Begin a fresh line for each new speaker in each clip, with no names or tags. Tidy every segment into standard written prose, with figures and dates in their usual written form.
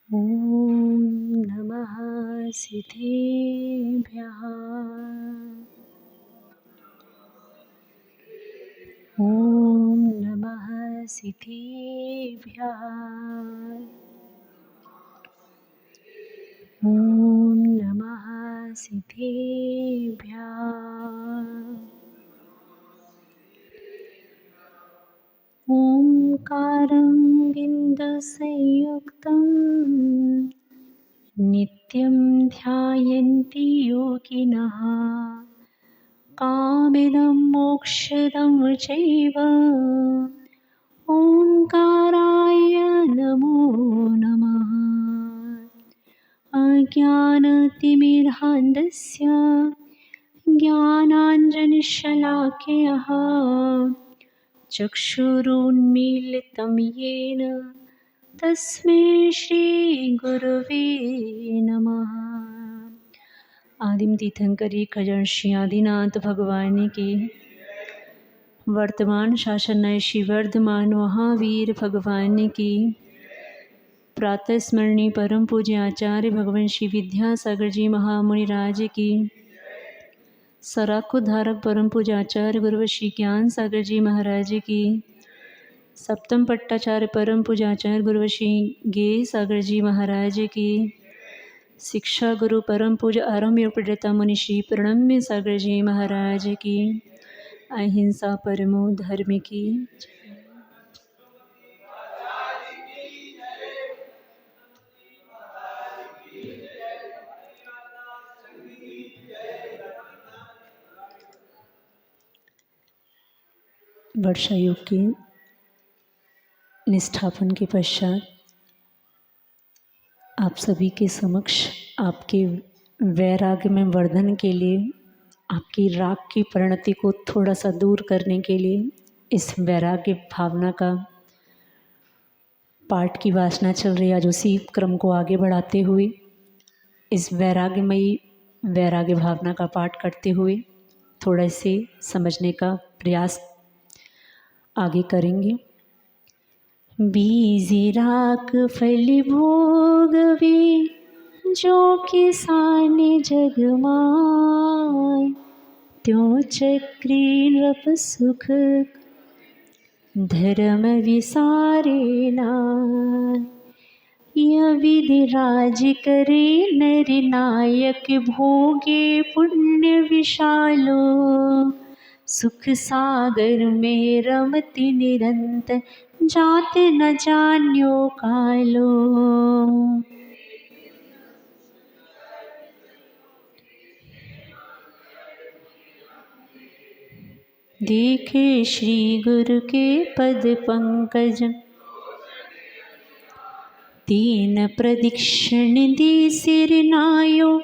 ॐ नमः सिद्धेभ्यः। ॐ नमः सिद्धेभ्यः। ॐ नमः सिद्धेभ्यः। ओंकारं बिन्दुसंयुक्तं नित्यं ध्यायन्ति योगिनः कामिनं मोक्षदं चैव ओंकाराय नमो नमः। अज्ञानतिमिरान्धस्य ज्ञानाञ्जनशलाकया चक्षुरुन्मीलितं येन तस्मै श्रीगुरवे नमः। आदिम तीर्थंकरी खजन श्री आदिनाथ भगवान की, वर्तमान शासन श्री वर्धमान महावीर भगवान की, प्रातः स्मरणीय परम पूज्य आचार्य भगवान श्री विद्यासागर जी महामुनिराज की, सराखो धारक परम पूज्य आचार्य गुरु श्री ज्ञान सागर जी महाराज की, सप्तम पट्टाचार्य परम पूज्य आचार्य गुरु श्री गे सागर जी महाराज की, शिक्षा गुरु परम पूज्य आरम्भ प्रणेता मुनि श्री प्रणम्य सागर जी महाराज की, अहिंसा परमो धर्म की। वर्षा योग के निष्ठापन के पश्चात आप सभी के समक्ष आपके वैराग्य में वर्धन के लिए, आपकी राग की परिणति को थोड़ा सा दूर करने के लिए, इस वैराग्य भावना का पाठ की वासना चल रही है। आज उसी क्रम को आगे बढ़ाते हुए इस वैराग्यमयी वैराग्य भावना का पाठ करते हुए थोड़ा से समझने का प्रयास आगे करेंगे। बीज राख फल भोगवे जो किसान जग माय, त्यों चक्री नृप सुख धर्म विसारे नाय। यह विधि राज करे नर नायक भोगे पुण्य विशालो, सुख सागर में रमति निरंतर जात न जान्यो कालो। देखे श्री गुरु के पद पंकज, तीन प्रदक्षिण दी सिर नायो,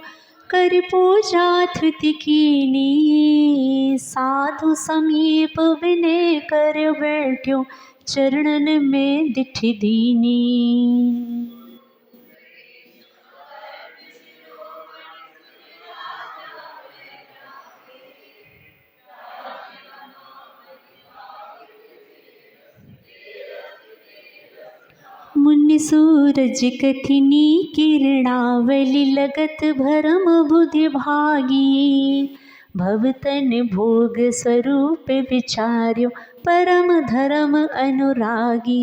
कर पूजा धृति कीनी। साधु समीप विनय कर बैठ्यो, चरणन में दिठ दीनी। मुनि सूरज कथिनी किरणावली, लगत भरम बुद्धि भागी। भवतन भोग स्वरूप विचार्यो, परम धर्म अनुरागी।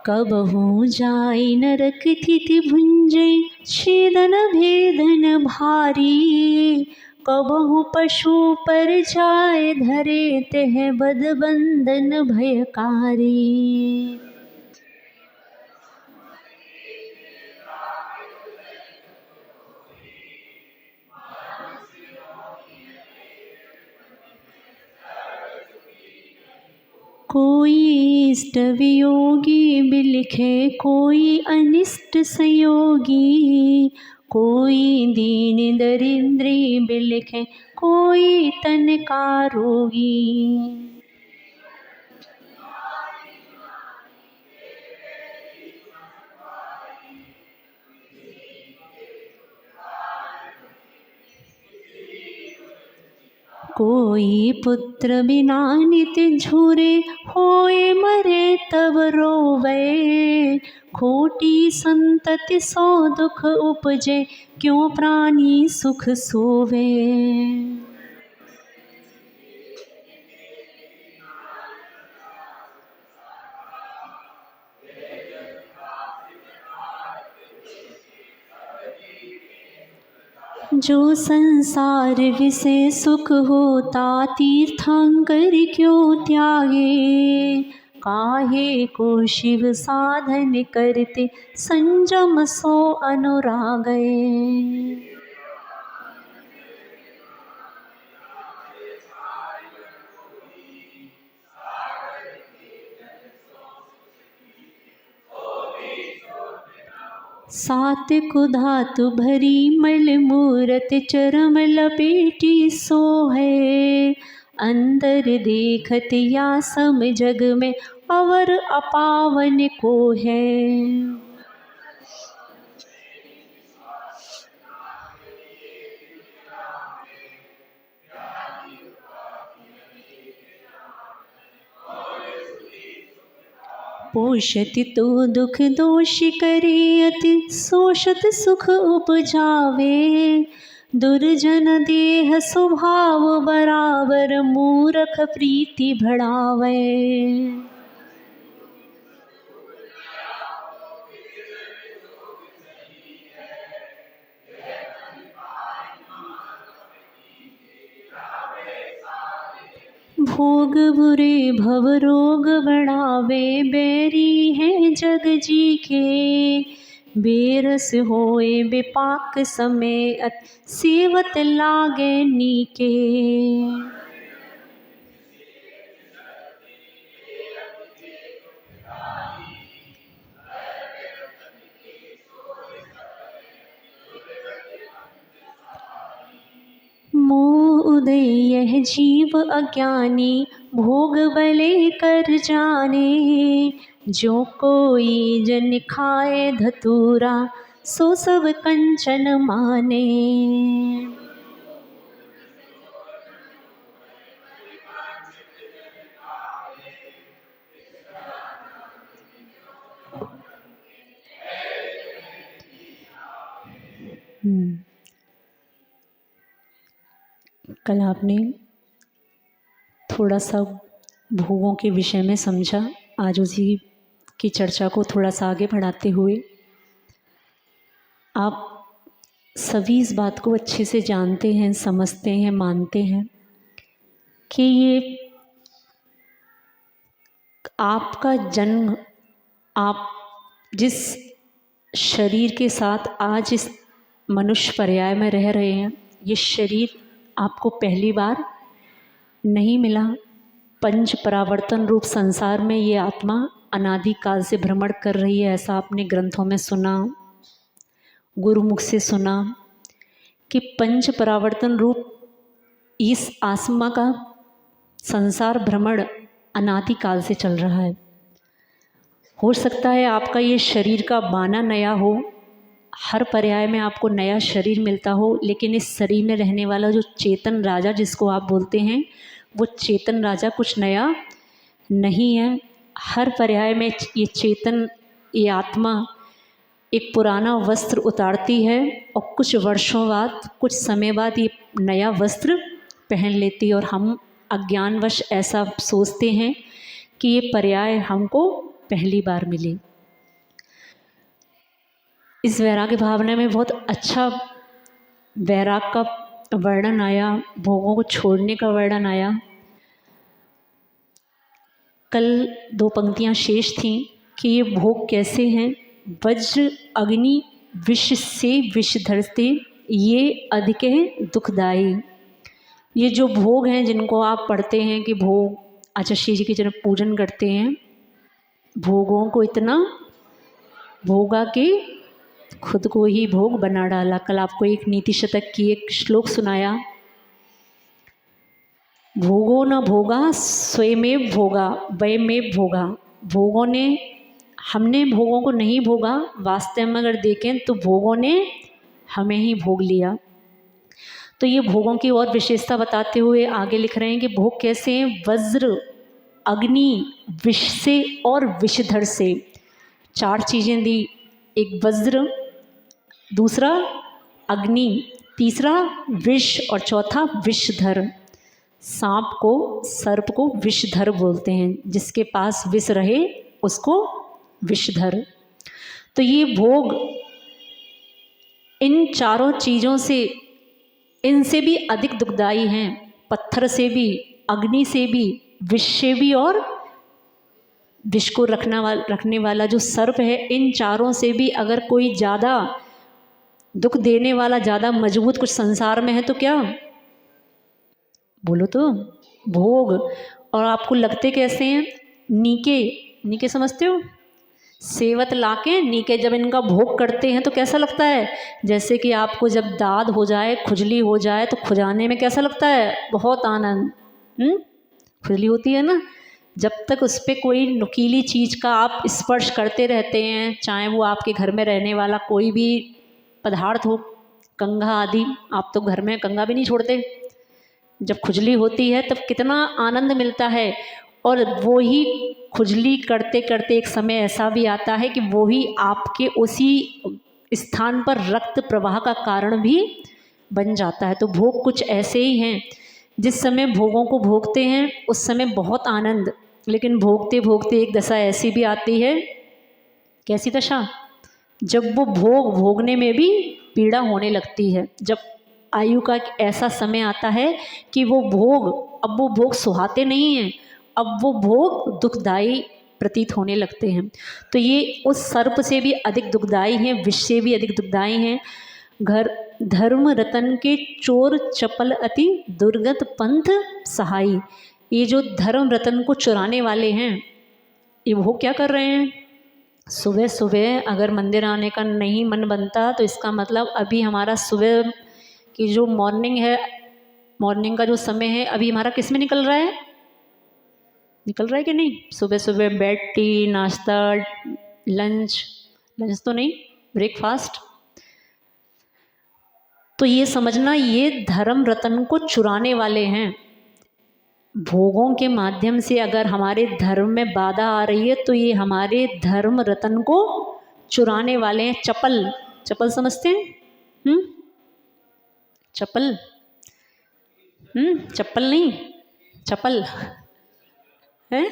कबहू जाय नरक थिति भुंजै, छेदन भेदन भारी। कबहू पशु पर जाय धरे, तेह बद बंदन भयकारी। कोई इष्ट वियोगी बिलखे, कोई अनिष्ट संयोगी। कोई दीन दरिद्री बिलखे, कोई तन का रोगी। कोई पुत्र बिना नित झूरे, होए मरे तब रोवे। खोटी संतति सो दुख उपजे, क्यों प्राणी सुख सोवे। जो संसार विषय सुख होता, तीर्थंकर क्यों त्यागे। काहे को शिव साधन करते, संजम सो अनुरागे। सात कुधातु भरी मल मूरत, चरम लपेटी सोहे। अंदर देखत या सम जग में, अवर अपावन को है। पोषति तो दुख दोष करे, अति शोषत सुख उपजावे। दुर्जन देह स्वभाव बराबर, मूरख प्रीति बढ़ावे। भोग बुरे भव रोग बढ़ावे, बैरी हैं जग जी के। बेरस होए विपाक समय, अत सेवत लागे नीके। मोह उदय यह जीव अज्ञानी, भोग बले कर जाने। जो कोई जन खाए धतूरा, सो सब कंचन माने। कल आपने थोड़ा सा भोगों के विषय में समझा, आज उसी की चर्चा को थोड़ा सा आगे बढ़ाते हुए आप सभी इस बात को अच्छे से जानते हैं, समझते हैं, मानते हैं कि ये आपका जन्म, आप जिस शरीर के साथ आज इस मनुष्य पर्याय में रह रहे हैं, ये शरीर आपको पहली बार नहीं मिला। पंच परावर्तन रूप संसार में ये आत्मा अनादि काल से भ्रमण कर रही है। ऐसा आपने ग्रंथों में सुना, गुरुमुख से सुना कि पंच परावर्तन रूप इस आत्मा का संसार भ्रमण अनादि काल से चल रहा है। हो सकता है आपका ये शरीर का बाना नया हो, हर पर्याय में आपको नया शरीर मिलता हो, लेकिन इस शरीर में रहने वाला जो चेतन राजा जिसको आप बोलते हैं, वो चेतन राजा कुछ नया नहीं है। हर पर्याय में ये चेतन, ये आत्मा एक पुराना वस्त्र उतारती है और कुछ वर्षों बाद, कुछ समय बाद ये नया वस्त्र पहन लेती है। और हम अज्ञानवश ऐसा सोचते हैं कि ये पर्याय हमको पहली बार मिली। इस वैराग्य भावना में बहुत अच्छा वैराग का वर्णन आया, भोगों को छोड़ने का वर्णन आया। कल 2 पंक्तियां शेष थीं कि ये भोग कैसे हैं। वज्र अग्नि विष से विष धरते, ये अधिक है दुखदाई। ये जो भोग हैं जिनको आप पढ़ते हैं कि भोग, आचार्य जी की जब पूजन करते हैं, भोगों को इतना भोगा कि खुद को ही भोग बना डाला। कल आपको एक नीति शतक की एक श्लोक सुनाया, भोगो न भोगा स्वयमेव भोगा वयमेव भोगा। भोगों ने, हमने भोगों को नहीं भोगा, वास्तव में अगर देखें तो भोगों ने हमें ही भोग लिया। तो ये भोगों की और विशेषता बताते हुए आगे लिख रहे हैं कि भोग कैसे हैं। वज्र, अग्नि, विष से और विषधर से। 4 चीज़ें दी, एक वज्र, दूसरा अग्नि, तीसरा विष और चौथा विषधर। सांप को, सर्प को विषधर बोलते हैं, जिसके पास विष रहे उसको विषधर। तो ये भोग इन 4 चीज़ों से, इनसे भी अधिक दुखदाई हैं। पत्थर से भी, अग्नि से भी, विष से भी और विष को रखने वाला जो सर्प है, इन 4 से भी अगर कोई ज़्यादा दुख देने वाला, ज़्यादा मजबूत कुछ संसार में है तो क्या, बोलो तो, भोग। और आपको लगते कैसे हैं, नीके, नीके समझते हो, सेवत लाके नीके जब इनका भोग करते हैं तो कैसा लगता है, जैसे कि आपको जब दाद हो जाए, खुजली हो जाए तो खुजाने में कैसा लगता है, बहुत आनंद। खुजली होती है ना, जब तक उस पर कोई नुकीली चीज़ का आप स्पर्श करते रहते हैं, चाहे वो आपके घर में रहने वाला कोई भी पदार्थ हो, कंघा आदि, आप तो घर में कंघा भी नहीं छोड़ते, जब खुजली होती है तब कितना आनंद मिलता है। और वो ही खुजली करते करते एक समय ऐसा भी आता है कि वो ही आपके उसी स्थान पर रक्त प्रवाह का कारण भी बन जाता है। तो भोग कुछ ऐसे ही हैं, जिस समय भोगों को भोगते हैं उस समय बहुत आनंद, लेकिन भोगते भोगते एक दशा ऐसी भी आती है, कैसी दशा, जब वो भोग भोगने में भी पीड़ा होने लगती है। जब आयु का एक ऐसा समय आता है कि वो भोग, अब वो भोग सुहाते नहीं हैं, अब वो भोग दुखदाई प्रतीत होने लगते हैं। तो ये उस सर्प से भी अधिक दुखदाई हैं, विष से भी अधिक दुखदाई हैं। घर धर्म रतन के चोर चपल अति दुर्गत पंथ सहाई। ये जो धर्म रतन को चुराने वाले हैं, ये वो क्या कर रहे हैं, सुबह सुबह अगर मंदिर आने का नहीं मन बनता तो इसका मतलब अभी हमारा सुबह की जो मॉर्निंग है, मॉर्निंग का जो समय है, अभी हमारा किस में निकल रहा है, निकल रहा है कि नहीं। सुबह सुबह बेड टी, नाश्ता, लंच तो नहीं, ब्रेकफास्ट। तो ये समझना, ये धर्म रतन को चुराने वाले हैं। भोगों के माध्यम से अगर हमारे धर्म में बाधा आ रही है तो ये हमारे धर्म रतन को चुराने वाले हैं। चपल, चपल समझते हैं, चपल, चप्पल नहीं, चपल है,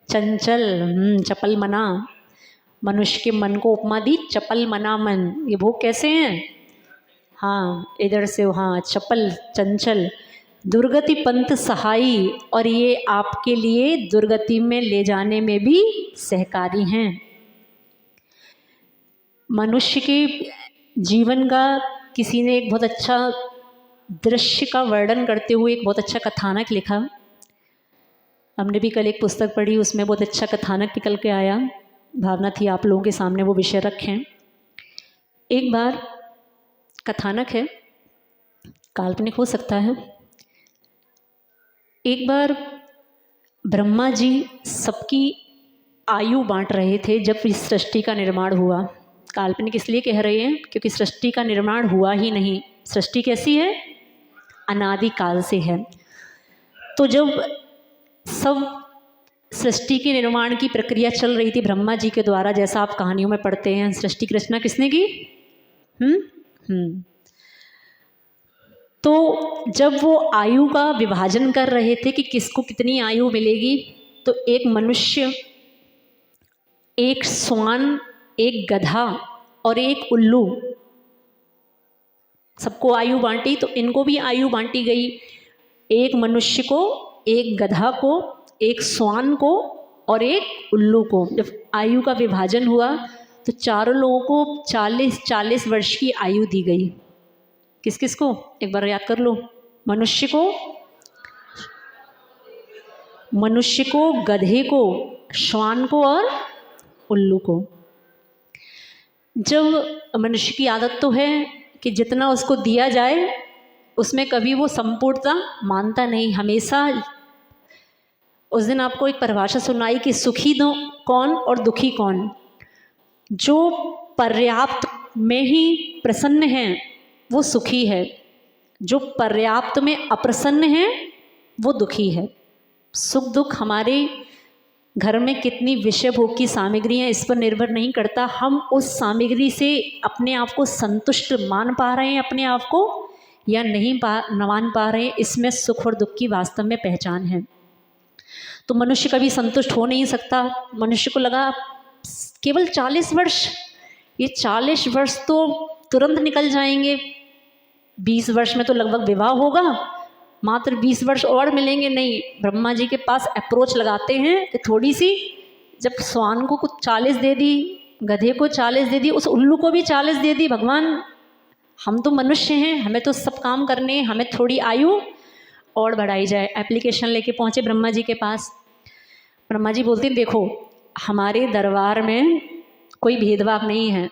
चंचल, चपल मना। मनुष्य के मन को उपमा दी, चपल मना मन। ये भोग कैसे हैं, हाँ इधर से वहाँ, चपल, चंचल, दुर्गति पंथ सहाई, और ये आपके लिए दुर्गति में ले जाने में भी सहकारी हैं। मनुष्य के जीवन का किसी ने एक बहुत अच्छा दृश्य का वर्णन करते हुए एक बहुत अच्छा कथानक लिखा। हमने भी कल एक पुस्तक पढ़ी, उसमें बहुत अच्छा कथानक निकल के आया। भावना थी आप लोगों के सामने वो विषय रखें। एक बार कथानक है, काल्पनिक हो सकता है। एक बार ब्रह्मा जी सबकी आयु बांट रहे थे जब इस सृष्टि का निर्माण हुआ। काल्पनिक इसलिए कह रहे हैं क्योंकि सृष्टि का निर्माण हुआ ही नहीं। सृष्टि कैसी है, अनादि काल से है। तो जब सब सृष्टि के निर्माण की प्रक्रिया चल रही थी ब्रह्मा जी के द्वारा, जैसा आप कहानियों में पढ़ते हैं, सृष्टि की रचना किसने की, तो जब वो आयु का विभाजन कर रहे थे कि किसको कितनी आयु मिलेगी, तो एक मनुष्य, एक श्वान, एक गधा और एक उल्लू, सबको आयु बांटी। तो इनको भी आयु बांटी गई, एक मनुष्य को, एक गधा को, एक श्वान को और एक उल्लू को। जब आयु का विभाजन हुआ तो चारों लोगों को 40-40 वर्ष की आयु दी गई। किस किस को, एक बार याद कर लो, मनुष्य को, गधे को, श्वान को और उल्लू को। जब मनुष्य की आदत तो है कि जितना उसको दिया जाए उसमें कभी वो संपूर्णता मानता नहीं, हमेशा। उस दिन आपको एक परिभाषा सुनाई कि सुखी कौन और दुखी कौन। जो पर्याप्त में ही प्रसन्न है वो सुखी है,
जो पर्याप्त में अप्रसन्न है वो दुखी है। सुख दुख हमारे घर में कितनी विषय भोग की सामग्री है इस पर निर्भर नहीं करता, हम उस सामग्री से अपने आप को संतुष्ट मान पा रहे हैं अपने आप को या नहीं मान पा रहे हैं, इसमें सुख और दुख की वास्तव में पहचान है। तो मनुष्य कभी संतुष्ट हो नहीं सकता। मनुष्य को लगा केवल 40 वर्ष, ये 40 वर्ष तो तुरंत निकल जाएंगे, 20 वर्ष में तो लगभग विवाह होगा, मात्र 20 वर्ष और मिलेंगे। नहीं, ब्रह्मा जी के पास अप्रोच लगाते हैं कि थोड़ी सी, जब स्वान को कुछ 40 दे दी, गधे को 40 दे दी, उस उल्लू को भी 40 दे दी, भगवान हम तो मनुष्य हैं, हमें तो सब काम करने हैं, हमें थोड़ी आयु और बढ़ाई जाए। एप्लीकेशन लेके पहुँचे ब्रह्मा जी के पास। ब्रह्मा जी बोलते देखो हमारे दरबार में कोई भेदभाव नहीं है,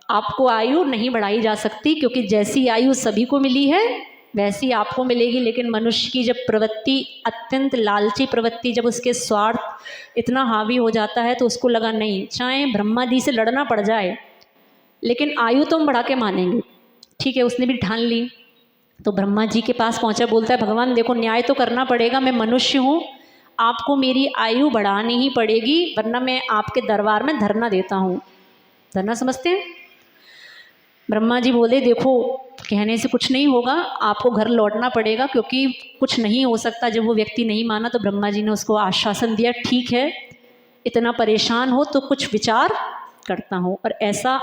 आपको आयु नहीं बढ़ाई जा सकती, क्योंकि जैसी आयु सभी को मिली है वैसी आपको मिलेगी। लेकिन मनुष्य की जब प्रवृत्ति, अत्यंत लालची प्रवृत्ति, जब उसके स्वार्थ इतना हावी हो जाता है तो उसको लगा नहीं, चाहे ब्रह्मा जी से लड़ना पड़ जाए लेकिन आयु तो हम बढ़ा के मानेंगे। ठीक है, उसने भी ठान ली। तो ब्रह्मा जी के पास पहुंचा, बोलता है भगवान देखो न्याय तो करना पड़ेगा, मैं मनुष्य हूँ, आपको मेरी आयु बढ़ानी ही पड़ेगी, वरना मैं आपके दरबार में धरना देता हूँ। धरना समझते हैं? ब्रह्मा जी बोले देखो कहने से कुछ नहीं होगा, आपको घर लौटना पड़ेगा, क्योंकि कुछ नहीं हो सकता। जब वो व्यक्ति नहीं माना तो ब्रह्मा जी ने उसको आश्वासन दिया, ठीक है इतना परेशान हो तो कुछ विचार करता हूँ, और ऐसा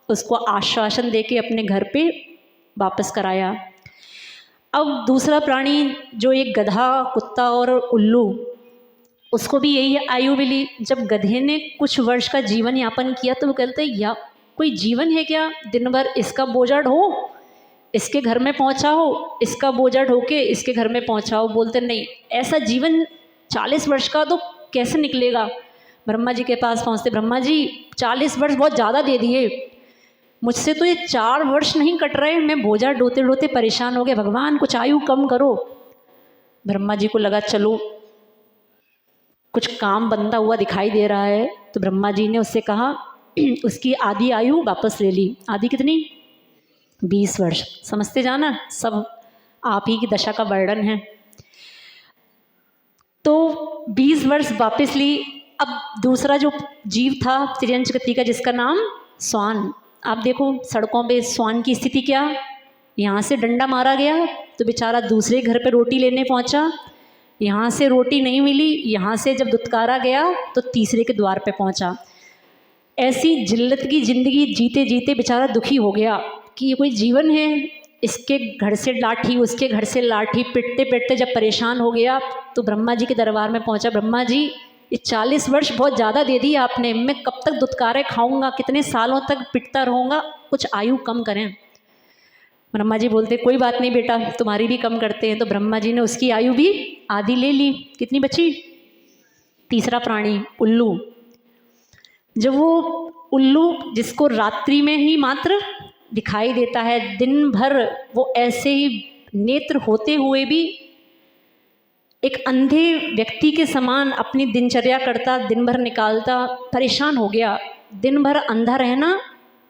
उसको आश्वासन दे के अपने घर पे वापस कराया। अब दूसरा प्राणी जो एक गधा, कुत्ता और उल्लू, उसको भी यही आयु मिली। जब गधे ने कुछ वर्ष का जीवन यापन किया तो वो कहते या कोई जीवन है क्या, दिन भर इसका बोझा ढो, इसके घर में पहुंचाओ, इसका बोझा ढो के इसके घर में पहुंचाओ। बोलते नहीं, ऐसा जीवन 40 वर्ष का तो कैसे निकलेगा। ब्रह्मा जी के पास पहुंचते, ब्रह्मा जी 40 वर्ष बहुत ज़्यादा दे दिए, मुझसे तो ये 4 वर्ष नहीं कट रहे, मैं बोझा ढोते ढोते परेशान हो गया, भगवान कुछ आयु कम करो। ब्रह्मा जी को लगा चलो कुछ काम बनता हुआ दिखाई दे रहा है, तो ब्रह्मा जी ने उससे कहा उसकी आधी आयु वापस ले ली। आधी कितनी? 20 वर्ष। समझते जाना, सब आप ही की दशा का वर्णन है। तो 20 वर्ष वापस ली। अब दूसरा जो जीव था तिर्यंच गति का, जिसका नाम स्वान, आप देखो सड़कों पे स्वान की स्थिति क्या, यहाँ से डंडा मारा गया तो बेचारा दूसरे घर पे रोटी लेने पहुँचा, यहाँ से रोटी नहीं मिली, यहाँ से जब दुत्कारा गया तो तीसरे के द्वार पे पहुँचा। ऐसी जिल्लत की ज़िंदगी जीते जीते बेचारा दुखी हो गया कि ये कोई जीवन है, इसके घर से लाठी उसके घर से लाठी, पिटते पिटते जब परेशान हो गया तो ब्रह्मा जी के दरबार में पहुंचा। ब्रह्मा जी ये 40 वर्ष बहुत ज़्यादा दे दी आपने, मैं कब तक दुत्कारे खाऊंगा, कितने सालों तक पिटता रहूँगा, कुछ आयु कम करें। ब्रह्मा जी बोलते कोई बात नहीं बेटा, तुम्हारी भी कम करते हैं। तो ब्रह्मा जी ने उसकी आयु भी आधी ले ली। कितनी बची? तीसरा प्राणी उल्लू। जब वो उल्लू जिसको रात्रि में ही मात्र दिखाई देता है, दिन भर वो ऐसे ही नेत्र होते हुए भी एक अंधे व्यक्ति के समान अपनी दिनचर्या करता, दिन भर निकालता, परेशान हो गया। दिन भर अंधा रहना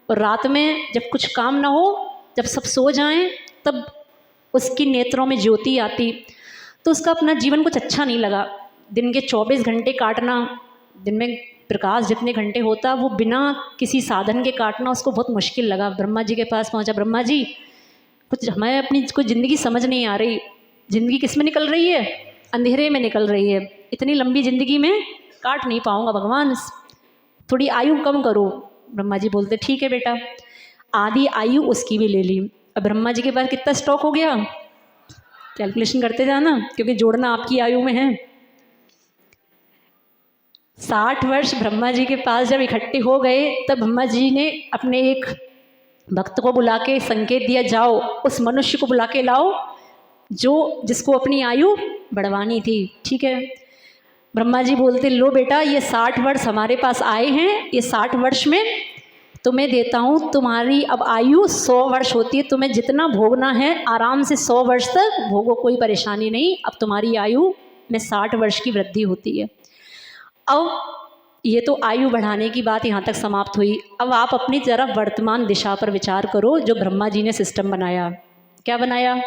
और रात में जब कुछ काम ना हो, जब सब सो जाएं, तब उसकी नेत्रों में ज्योति आती। तो उसका अपना जीवन कुछ अच्छा नहीं लगा। दिन के 24 घंटे काटना, दिन में प्रकाश जितने घंटे होता वो बिना किसी साधन के काटना उसको बहुत मुश्किल लगा। ब्रह्मा जी के पास पहुंचा, ब्रह्मा जी कुछ हमें अपनी कोई ज़िंदगी समझ नहीं आ रही, ज़िंदगी किस में निकल रही है? अंधेरे में निकल रही है, इतनी लंबी ज़िंदगी में काट नहीं पाऊँगा भगवान, थोड़ी आयु कम करो। ब्रह्मा जी बोलते ठीक है बेटा, आधी आयु उसकी भी ले ली। अब ब्रह्मा जी के पास कितना स्टॉक हो गया, कैलकुलेशन करते जाना, क्योंकि जोड़ना आपकी आयु में है। 60 वर्ष ब्रह्मा जी के पास जब इकट्ठे हो गए, तब ब्रह्मा जी ने अपने एक भक्त को बुला के संकेत दिया, जाओ उस मनुष्य को बुला के लाओ जिसको अपनी आयु बढ़वानी थी। ठीक है, ब्रह्मा जी बोलते लो बेटा, ये 60 वर्ष हमारे पास आए हैं, ये 60 वर्ष में तुम्हें देता हूँ, तुम्हारी अब आयु 100 वर्ष होती है, तुम्हें जितना भोगना है आराम से 100 वर्ष तक भोगो, कोई परेशानी नहीं। अब तुम्हारी आयु में 60 वर्ष की वृद्धि होती है। अब ये तो आयु बढ़ाने की बात यहाँ तक समाप्त हुई। अब आप अपनी ज़रा वर्तमान दिशा पर विचार करो, जो ब्रह्मा जी ने सिस्टम बनाया। क्या बनाया?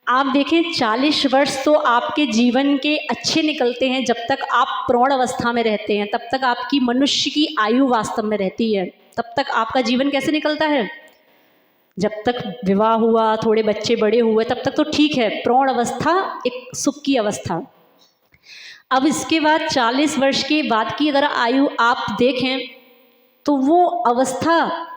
आप देखें 40 वर्ष तो आपके जीवन के अच्छे निकलते हैं जब तक आप प्रौढ़ अवस्था में रहते हैं, तब तक आपकी मनुष्य की आयु वास्तव में रहती है। तब तक आपका जीवन कैसे निकलता है? जब तक विवाह हुआ, थोड़े बच्चे बड़े हुए, तब तक तो ठीक है, प्रौढ़ अवस्था एक सुख की अवस्था। अब इसके बाद 40 वर्ष के बाद की अगर आयु आप देखें तो वो अवस्था,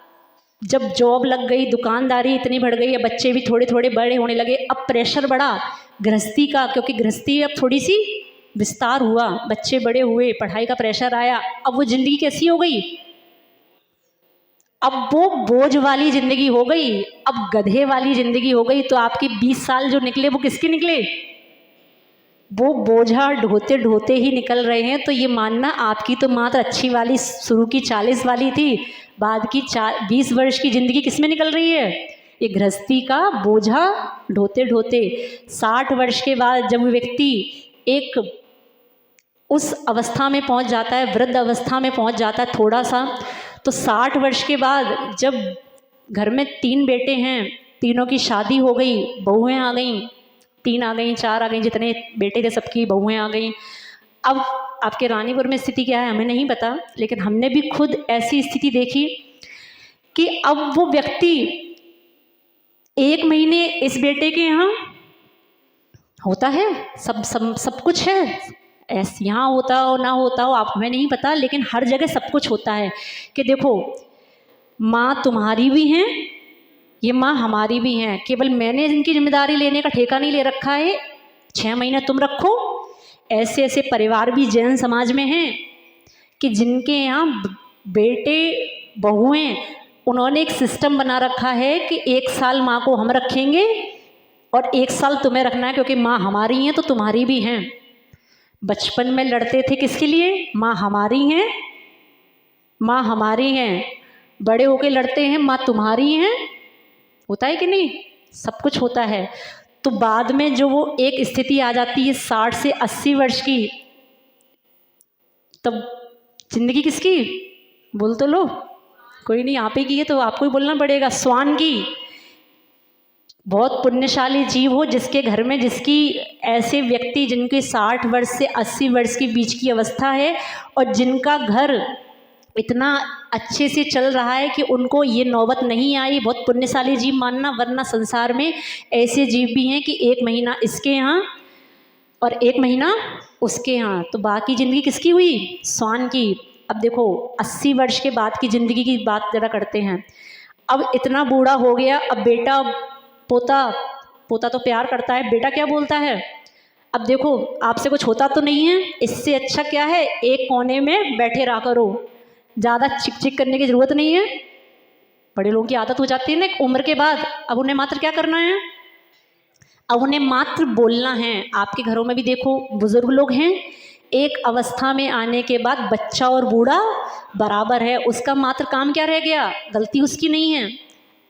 जब जॉब लग गई, दुकानदारी इतनी बढ़ गई, अब बच्चे भी थोड़े थोड़े बड़े होने लगे, अब प्रेशर बढ़ा गृहस्थी का, क्योंकि गृहस्थी अब थोड़ी सी विस्तार हुआ, बच्चे बड़े हुए, पढ़ाई का प्रेशर आया। अब वो ज़िंदगी कैसी हो गई? अब वो बोझ वाली ज़िंदगी हो गई, अब गधे वाली ज़िंदगी हो गई। तो आपके 20 साल जो निकले वो किसके निकले? वो बोझा ढोते ढोते ही निकल रहे हैं। तो ये मानना आपकी तो मात्र अच्छी वाली शुरू की 40 वाली थी, बाद की 20 वर्ष की ज़िंदगी किस में निकल रही है? ये गृहस्थी का बोझा ढोते ढोते 60 वर्ष के बाद जब व्यक्ति एक उस अवस्था में पहुंच जाता है, वृद्ध अवस्था में पहुंच जाता है थोड़ा सा, तो 60 वर्ष के बाद जब घर में 3 बेटे हैं, तीनों की शादी हो गई, बहुएं आ गई, 3 आ गई, 4 आ गई, जितने बेटे थे सबकी बहुएं आ गई। अब आपके रानीपुर में स्थिति क्या है हमें नहीं पता, लेकिन हमने भी खुद ऐसी स्थिति देखी कि अब वो व्यक्ति 1 महीने इस बेटे के यहाँ होता है, सब कुछ है, ऐसे यहाँ होता हो ना होता हो आप हमें नहीं पता, लेकिन हर जगह सब कुछ होता है कि देखो माँ तुम्हारी भी हैं, ये माँ हमारी भी हैं, केवल मैंने इनकी जिम्मेदारी लेने का ठेका नहीं ले रखा है, 6 महीने तुम रखो। ऐसे ऐसे परिवार भी जैन समाज में हैं कि जिनके यहाँ बेटे बहुएं, उन्होंने एक सिस्टम बना रखा है कि 1 साल माँ को हम रखेंगे और 1 साल तुम्हें रखना है, क्योंकि माँ हमारी हैं तो तुम्हारी भी हैं। बचपन में लड़ते थे किसके लिए? माँ हमारी हैं, माँ हमारी हैं। बड़े होके लड़ते हैं माँ तुम्हारी हैं, होता है कि नहीं? सब कुछ होता है। तो बाद में जो वो एक स्थिति आ जाती है 60 से 80 वर्ष की, तब जिंदगी किसकी? बोल तो लो, कोई नहीं, आप ही की है तो आपको ही बोलना पड़ेगा। स्वान की। बहुत पुण्यशाली जीव हो जिसके घर में, जिसकी ऐसे व्यक्ति जिनके 60 वर्ष से 80 वर्ष के बीच की अवस्था है और जिनका घर इतना अच्छे से चल रहा है कि उनको ये नौबत नहीं आई, बहुत पुण्यशाली जीव मानना। वरना संसार में ऐसे जीव भी हैं कि 1 महीना इसके यहाँ और 1 महीना उसके यहाँ, तो बाकी ज़िंदगी किसकी हुई? स्वान की। अब देखो 80 वर्ष के बाद की ज़िंदगी की बात ज़रा करते हैं। अब इतना बूढ़ा हो गया, अब बेटा पोता तो प्यार करता है, बेटा क्या बोलता है? अब देखो आपसे कुछ होता तो नहीं है, इससे अच्छा क्या है, एक कोने में बैठे रहा करो, ज़्यादा चिक चिक करने की ज़रूरत नहीं है। बड़े लोगों की आदत हो जाती है ना एक उम्र के बाद, अब उन्हें मात्र क्या करना है? अब उन्हें मात्र बोलना है। आपके घरों में भी देखो बुजुर्ग लोग हैं, एक अवस्था में आने के बाद बच्चा और बूढ़ा बराबर है, उसका मात्र काम क्या रह गया? गलती उसकी नहीं है।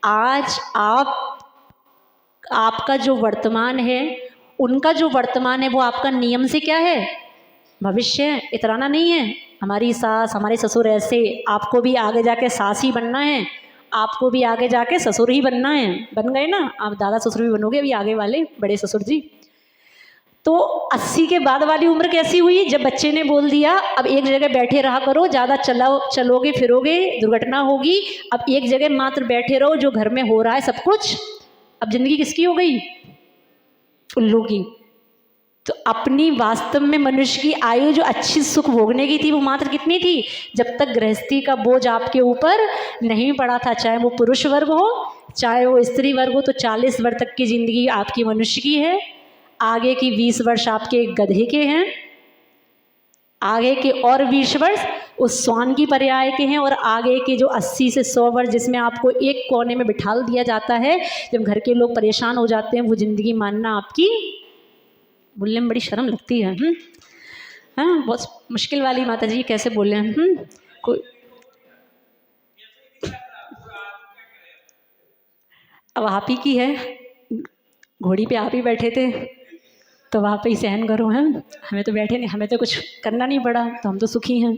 आज आपका जो वर्तमान है, उनका जो वर्तमान है वो आपका नियम से क्या है? भविष्य है, इतराना नहीं है। हमारी सास हमारे ससुर ऐसे, आपको भी आगे जाके सास ही बनना है, आपको भी आगे जाके ससुर ही बनना है। बन गए ना, आप दादा ससुर भी बनोगे अभी आगे वाले बड़े ससुर जी। तो 80 के बाद वाली उम्र कैसी हुई? जब बच्चे ने बोल दिया अब एक जगह बैठे रहा करो, ज़्यादा चलोगे फिरोगे दुर्घटना होगी, अब एक जगह मात्र बैठे रहो, जो घर में हो रहा है सब कुछ। अब जिंदगी किसकी हो गई? उल्लू की। तो अपनी वास्तव में मनुष्य की आयु जो अच्छी सुख भोगने की थी वो मात्र कितनी थी? जब तक गृहस्थी का बोझ आपके ऊपर नहीं पड़ा था, चाहे वो पुरुष वर्ग हो चाहे वो स्त्री वर्ग हो। तो 40 वर्ष तक की जिंदगी आपकी मनुष्य की है, आगे की 20 वर्ष आपके गधे के हैं, आगे के और 20 वर्ष उस स्वान की पर्याय के हैं, और आगे के जो 80 से 100 वर्ष जिसमें आपको एक कोने में बिठाल दिया जाता है, जब घर के लोग परेशान हो जाते हैं, वो जिंदगी मानना आपकी। बोलने में बड़ी शर्म लगती है। हाँ, बहुत मुश्किल वाली माता जी, कैसे बोले हैं? कोई अब आप ही की है, घोड़ी पे आप ही बैठे थे तो वहाँ पे ही सहन करो। हैं, हमें तो बैठे नहीं, हमें तो कुछ करना नहीं पड़ा, तो हम तो सुखी हैं।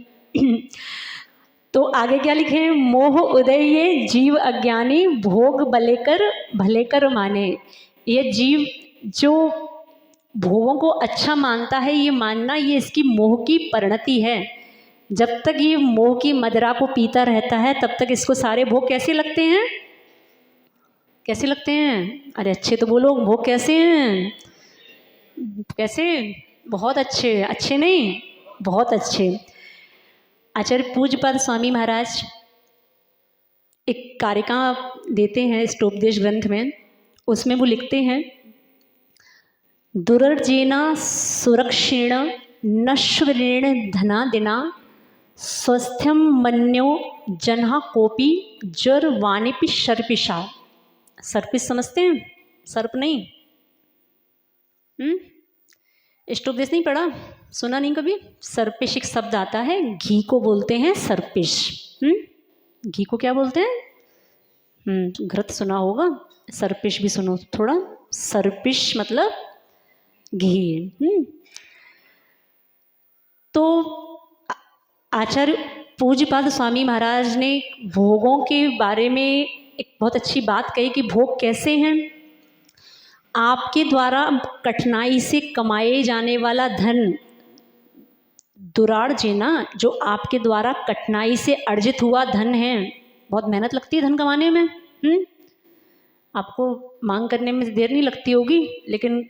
तो आगे क्या लिखे हैं, मोह उदय ये जीव अज्ञानी भोग भले कर माने। ये जीव जो भोगों को अच्छा मानता है, ये मानना ये इसकी मोह की परिणति है। जब तक ये मोह की मदिरा को पीता रहता है तब तक इसको सारे भोग कैसे लगते हैं, कैसे लगते हैं? अरे अच्छे तो बोलो, भोग कैसे हैं? कैसे? बहुत अच्छे। अच्छे नहीं, बहुत अच्छे। आचार्य पूज्यपाद स्वामी महाराज एक कारिका देते हैं स्टोपदेश ग्रंथ में, उसमें वो लिखते हैं, दुरर्जेना सुरक्षेण नश्वरेण धनादिना स्वस्थ्यम मन्यो जन्हा कोपी जर वाणिपि सर्पिषा। सर्पिस समझते हैं? सर्प नहीं, स्टोपदेश नहीं पढ़ा, सुना नहीं कभी? सर्पिश एक शब्द आता है, घी को बोलते हैं सर्पिश। घी को क्या बोलते हैं? घृत सुना होगा, सर्पिश भी सुनो थोड़ा। सर्पिश मतलब घी। तो आचार्य पूज्यपाद स्वामी महाराज ने भोगों के बारे में एक बहुत अच्छी बात कही कि भोग कैसे हैं। आपके द्वारा कठिनाई से कमाए जाने वाला धन, दुरार्जेना, जो आपके द्वारा कठिनाई से अर्जित हुआ धन है, बहुत मेहनत लगती है धन कमाने में। आपको मांग करने में देर नहीं लगती होगी, लेकिन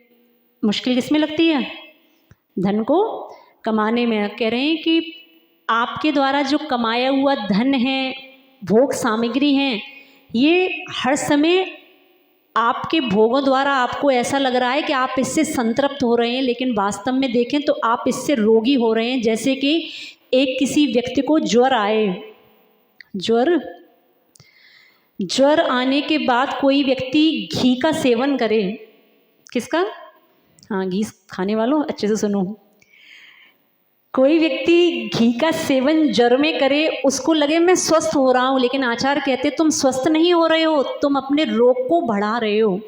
मुश्किल किसमें लगती है? धन को कमाने में। कह रहे हैं कि आपके द्वारा जो कमाया हुआ धन है, भोग सामग्री हैं, ये हर समय आपके भोगों द्वारा आपको ऐसा लग रहा है कि आप इससे संतृप्त हो रहे हैं, लेकिन वास्तव में देखें तो आप इससे रोगी हो रहे हैं। जैसे कि एक किसी व्यक्ति को ज्वर आए, ज्वर आने के बाद कोई व्यक्ति घी का सेवन करे। किसका? हाँ, घी खाने वालों अच्छे से सुनो। कोई व्यक्ति घी का सेवन ज्वर में करे, उसको लगे मैं स्वस्थ हो रहा हूँ, लेकिन आचार्य कहते तुम स्वस्थ नहीं हो रहे हो, तुम अपने रोग को बढ़ा रहे हो।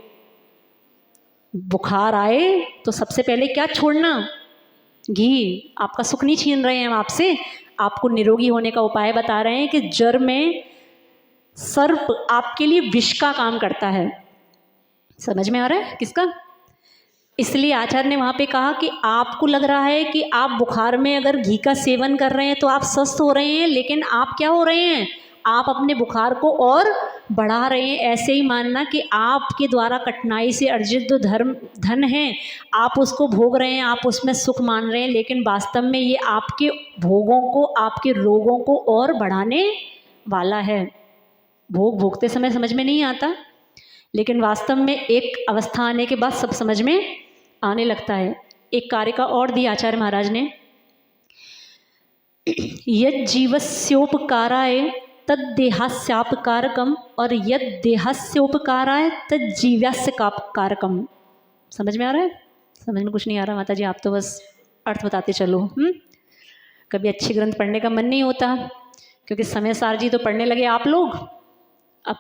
बुखार आए तो सबसे पहले क्या छोड़ना? घी। आपका सुख नहीं छीन रहे हैं हम आपसे, आपको निरोगी होने का उपाय बता रहे हैं कि ज्वर में सर्प आपके लिए विष का काम करता है। समझ में आ रहा है किसका? इसलिए आचार्य ने वहाँ पे कहा कि आपको लग रहा है कि आप बुखार में अगर घी का सेवन कर रहे हैं तो आप स्वस्थ हो रहे हैं, लेकिन आप क्या हो रहे हैं? आप अपने बुखार को और बढ़ा रहे हैं। ऐसे ही मानना कि आपके द्वारा कठिनाई से अर्जित जो धन है, आप उसको भोग रहे हैं, आप उसमें सुख मान रहे हैं, लेकिन वास्तव में ये आपके भोगों को, आपके रोगों को और बढ़ाने वाला है। भोग भोगते समय समझ में नहीं आता, लेकिन वास्तव में एक अवस्था आने के बाद सब समझ में आने लगता है। एक कारिका और दी आचार्य महाराज ने, यद जीवस्योपकाराय तद देहास्यापकारकम और यद देहास्योपकाराय तद जीव्यास्य कारकम। समझ में आ रहा है? समझ में कुछ नहीं आ रहा माता जी, आप तो बस अर्थ बताते चलो। कभी अच्छे ग्रंथ पढ़ने का मन नहीं होता, क्योंकि समय सार जी तो पढ़ने लगे आप लोग, अब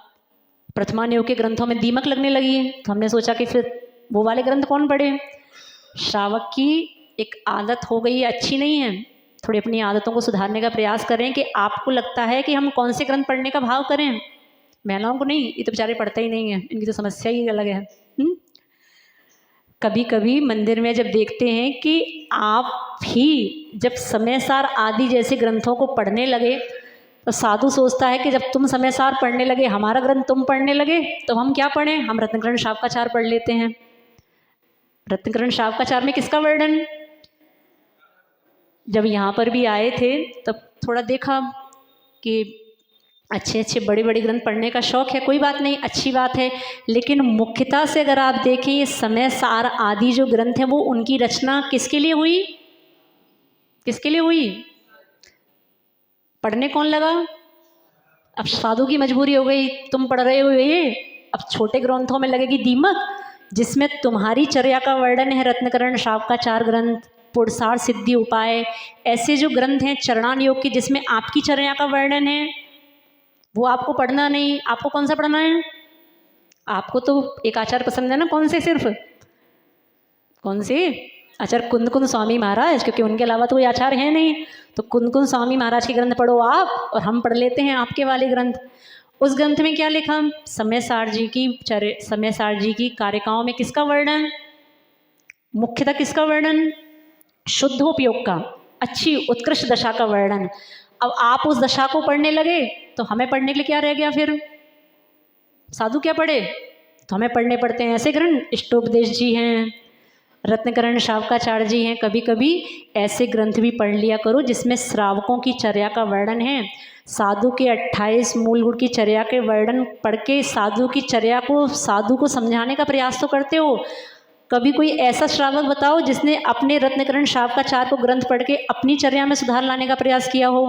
प्रथमान्योग के ग्रंथों में दीमक लगने लगी है, तो हमने सोचा कि फिर वो वाले ग्रंथ कौन पढ़े। श्रावक की एक आदत हो गई है, अच्छी नहीं है, थोड़ी अपनी आदतों को सुधारने का प्रयास करें कि आपको लगता है कि हम कौन से ग्रंथ पढ़ने का भाव करें। महिलाओं को नहीं, ये तो बेचारे पढ़ते ही नहीं है, इनकी तो समस्या ही अलग है। कभी कभी मंदिर में जब देखते हैं कि आप भी जब समय सार आदि जैसे ग्रंथों को पढ़ने लगे, तो साधु सोचता है कि जब तुम समय सार पढ़ने लगे, हमारा ग्रंथ तुम पढ़ने लगे, तो हम क्या पढ़ें? हम रत्नकरण शावकाचार पढ़ लेते हैं। रत्नकरण शावकाचार में किसका वर्णन? जब यहाँ पर भी आए थे तब थोड़ा देखा कि अच्छे अच्छे बड़े बड़े ग्रंथ पढ़ने का शौक़ है, कोई बात नहीं, अच्छी बात है, लेकिन मुख्यतः से अगर आप देखें ये समय सार आदि जो ग्रंथ हैं वो उनकी रचना किसके लिए हुई? किसके लिए हुई? पढ़ने कौन लगा? अब साधु की मजबूरी हो गई, तुम पढ़ रहे हो ये, अब छोटे ग्रंथों में लगेगी दीमक, जिसमें तुम्हारी चर्या का वर्णन है। रत्नकरण शावकाचार ग्रंथ, पुरसार सिद्धि उपाय, ऐसे जो ग्रंथ हैं चरणान योग के, जिसमें आपकी चर्या का वर्णन है, वो आपको पढ़ना नहीं। आपको कौन सा पढ़ना है? आपको तो एक आचार पसंद है ना, कौन से? सिर्फ कौन से? आचार्य कुंद स्वामी महाराज, क्योंकि उनके अलावा तो कोई आचार्य है नहीं, तो कुंद स्वामी महाराज के ग्रंथ पढ़ो आप और हम पढ़ लेते हैं आपके वाले ग्रंथ। उस ग्रंथ में क्या लिखा? समयसार जी की कारिकाओं में किसका वर्णन? मुख्यतः किसका वर्णन? शुद्धोपयोग का, अच्छी उत्कृष्ट दशा का वर्णन। अब आप उस दशा को पढ़ने लगे तो हमें पढ़ने के लिए क्या रह गया फिर? साधु क्या पढ़े? तो हमें पढ़ने पड़ते हैं ऐसे ग्रंथ, इष्टोपदेश जी हैं, रत्नकरण शावकाचार्य जी हैं। कभी कभी ऐसे ग्रंथ भी पढ़ लिया करो जिसमें श्रावकों की चर्या का वर्णन है। साधु के 28 मूल गुण की चर्या के वर्णन पढ़ के साधु की चर्या को, साधु को समझाने का प्रयास तो करते हो। कभी कोई ऐसा श्रावक बताओ जिसने अपने रत्नकरण शावकाचार्य को ग्रंथ पढ़ के अपनी चर्या में सुधार लाने का प्रयास किया हो?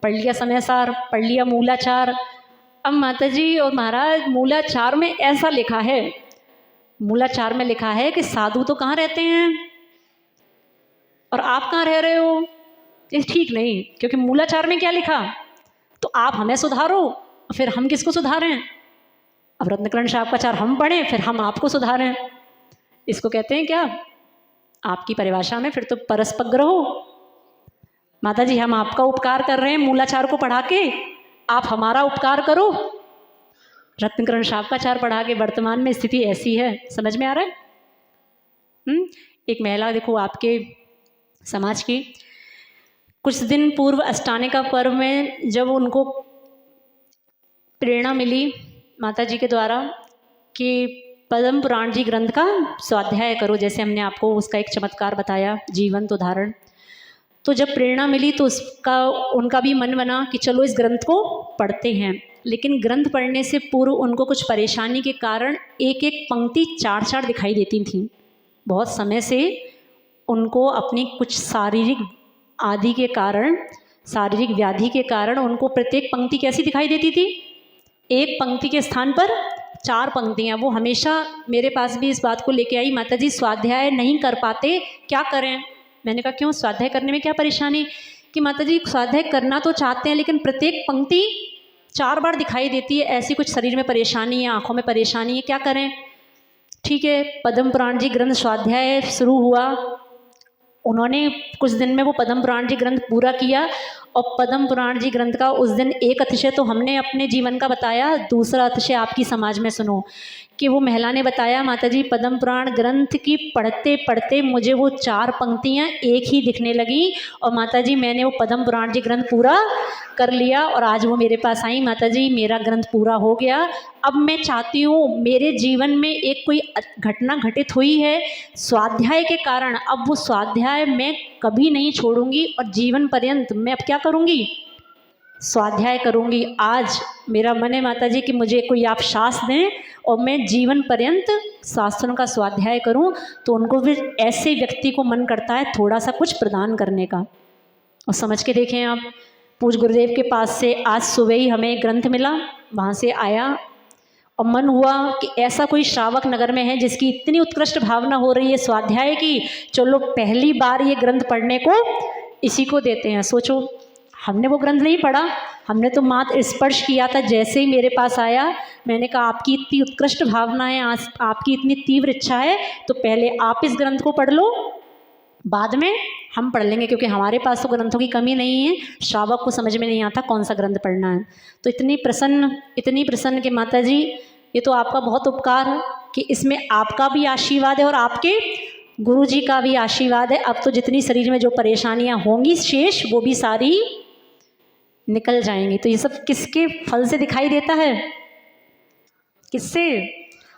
पढ़ लिया समयसार, पढ़ लिया मूलाचार। अब माताजी और महाराज, मूलाचार में ऐसा लिखा है, मूलाचार में लिखा है कि साधु तो कहाँ रहते हैं और आप कहाँ रह रहे हो? ये ठीक नहीं, क्योंकि मूलाचार में क्या लिखा? तो आप हमें सुधारो, फिर हम किसको सुधारें? अब रत्नकरण शावकाचार्य हम पढ़ें, फिर हम आपको सुधारें। इसको कहते हैं क्या? आपकी परिभाषा में फिर तो परस्पर हो। माताजी, हम आपका उपकार कर रहे हैं मूलाचार को पढ़ा के, आप हमारा उपकार करो। रत्नकरण शावकाचार्य पढ़ा के वर्तमान में स्थिति ऐसी है, समझ में आ रहा है? एक महिला देखो आपके समाज की, कुछ दिन पूर्व अष्टाने का पर्व में जब उनको प्रेरणा मिली माताजी के द्वारा कि पद्म पुराण जी ग्रंथ का स्वाध्याय करो, जैसे हमने आपको उसका एक चमत्कार बताया, जीवंत उदाहरण, तो जब प्रेरणा मिली तो उनका भी मन बना कि चलो इस ग्रंथ को पढ़ते हैं। लेकिन ग्रंथ पढ़ने से पूर्व उनको कुछ परेशानी के कारण एक एक पंक्ति 4-4 दिखाई देती थी। बहुत समय से उनको अपनी कुछ शारीरिक आदि के कारण, शारीरिक व्याधि के कारण उनको प्रत्येक पंक्ति कैसी दिखाई देती थी? एक पंक्ति के स्थान पर 4 पंक्तियाँ। वो हमेशा मेरे पास भी इस बात को लेके आई, माताजी स्वाध्याय नहीं कर पाते, क्या करें? मैंने कहा क्यों, स्वाध्याय करने में क्या परेशानी? कि माताजी स्वाध्याय करना तो चाहते हैं लेकिन प्रत्येक पंक्ति 4 बार दिखाई देती है, ऐसी कुछ शरीर में परेशानी है, आँखों में परेशानी है, क्या करें? ठीक है, पद्म पुराण जी ग्रंथ स्वाध्याय शुरू हुआ। उन्होंने कुछ दिन में वो पद्म पुराण जी ग्रंथ पूरा किया। और पद्म पुराण जी ग्रंथ का उस दिन एक अतिशय तो हमने अपने जीवन का बताया, दूसरा अतिशय आपकी समाज में सुनो। कि वो महिला ने बताया, माताजी पद्म पुराण ग्रंथ की पढ़ते पढ़ते मुझे वो 4 पंक्तियाँ एक ही दिखने लगी और माताजी मैंने वो पद्म पुराण जी ग्रंथ पूरा कर लिया और आज वो मेरे पास आई, माताजी मेरा ग्रंथ पूरा हो गया। अब मैं चाहती हूँ, मेरे जीवन में एक कोई घटना घटित हुई है स्वाध्याय के कारण, अब वो स्वाध्याय मैं कभी नहीं छोड़ूंगी और जीवन पर्यंत मैं अब क्या करूँगी? स्वाध्याय करूँगी। आज मेरा मन है माताजी कि मुझे कोई आप शास्त्र दें और मैं जीवन पर्यंत शास्त्रों का स्वाध्याय करूं। तो उनको फिर ऐसे व्यक्ति को मन करता है थोड़ा सा कुछ प्रदान करने का। और समझ के देखें आप, पूज्य गुरुदेव के पास से आज सुबह ही हमें एक ग्रंथ मिला, वहाँ से आया और मन हुआ कि ऐसा कोई श्रावक नगर में है जिसकी इतनी उत्कृष्ट भावना हो रही है स्वाध्याय की, चलो पहली बार ये ग्रंथ पढ़ने को इसी को देते हैं। सोचो, हमने वो ग्रंथ नहीं पढ़ा, हमने तो मात्र स्पर्श किया था। जैसे ही मेरे पास आया मैंने कहा आपकी इतनी उत्कृष्ट भावना है, आज आपकी इतनी तीव्र इच्छा है, तो पहले आप इस ग्रंथ को पढ़ लो, बाद में हम पढ़ लेंगे, क्योंकि हमारे पास तो ग्रंथों की कमी नहीं है। श्रावक को समझ में नहीं आता कौन सा ग्रंथ पढ़ना है। तो इतनी प्रसन्न कि माताजी ये तो आपका बहुत उपकार है कि इसमें आपका भी आशीर्वाद है और आपके गुरु जी का भी आशीर्वाद है। अब तो जितनी शरीर में जो परेशानियां होंगी शेष, वो भी सारी निकल जाएंगी। तो ये सब किसके फल से दिखाई देता है? किससे?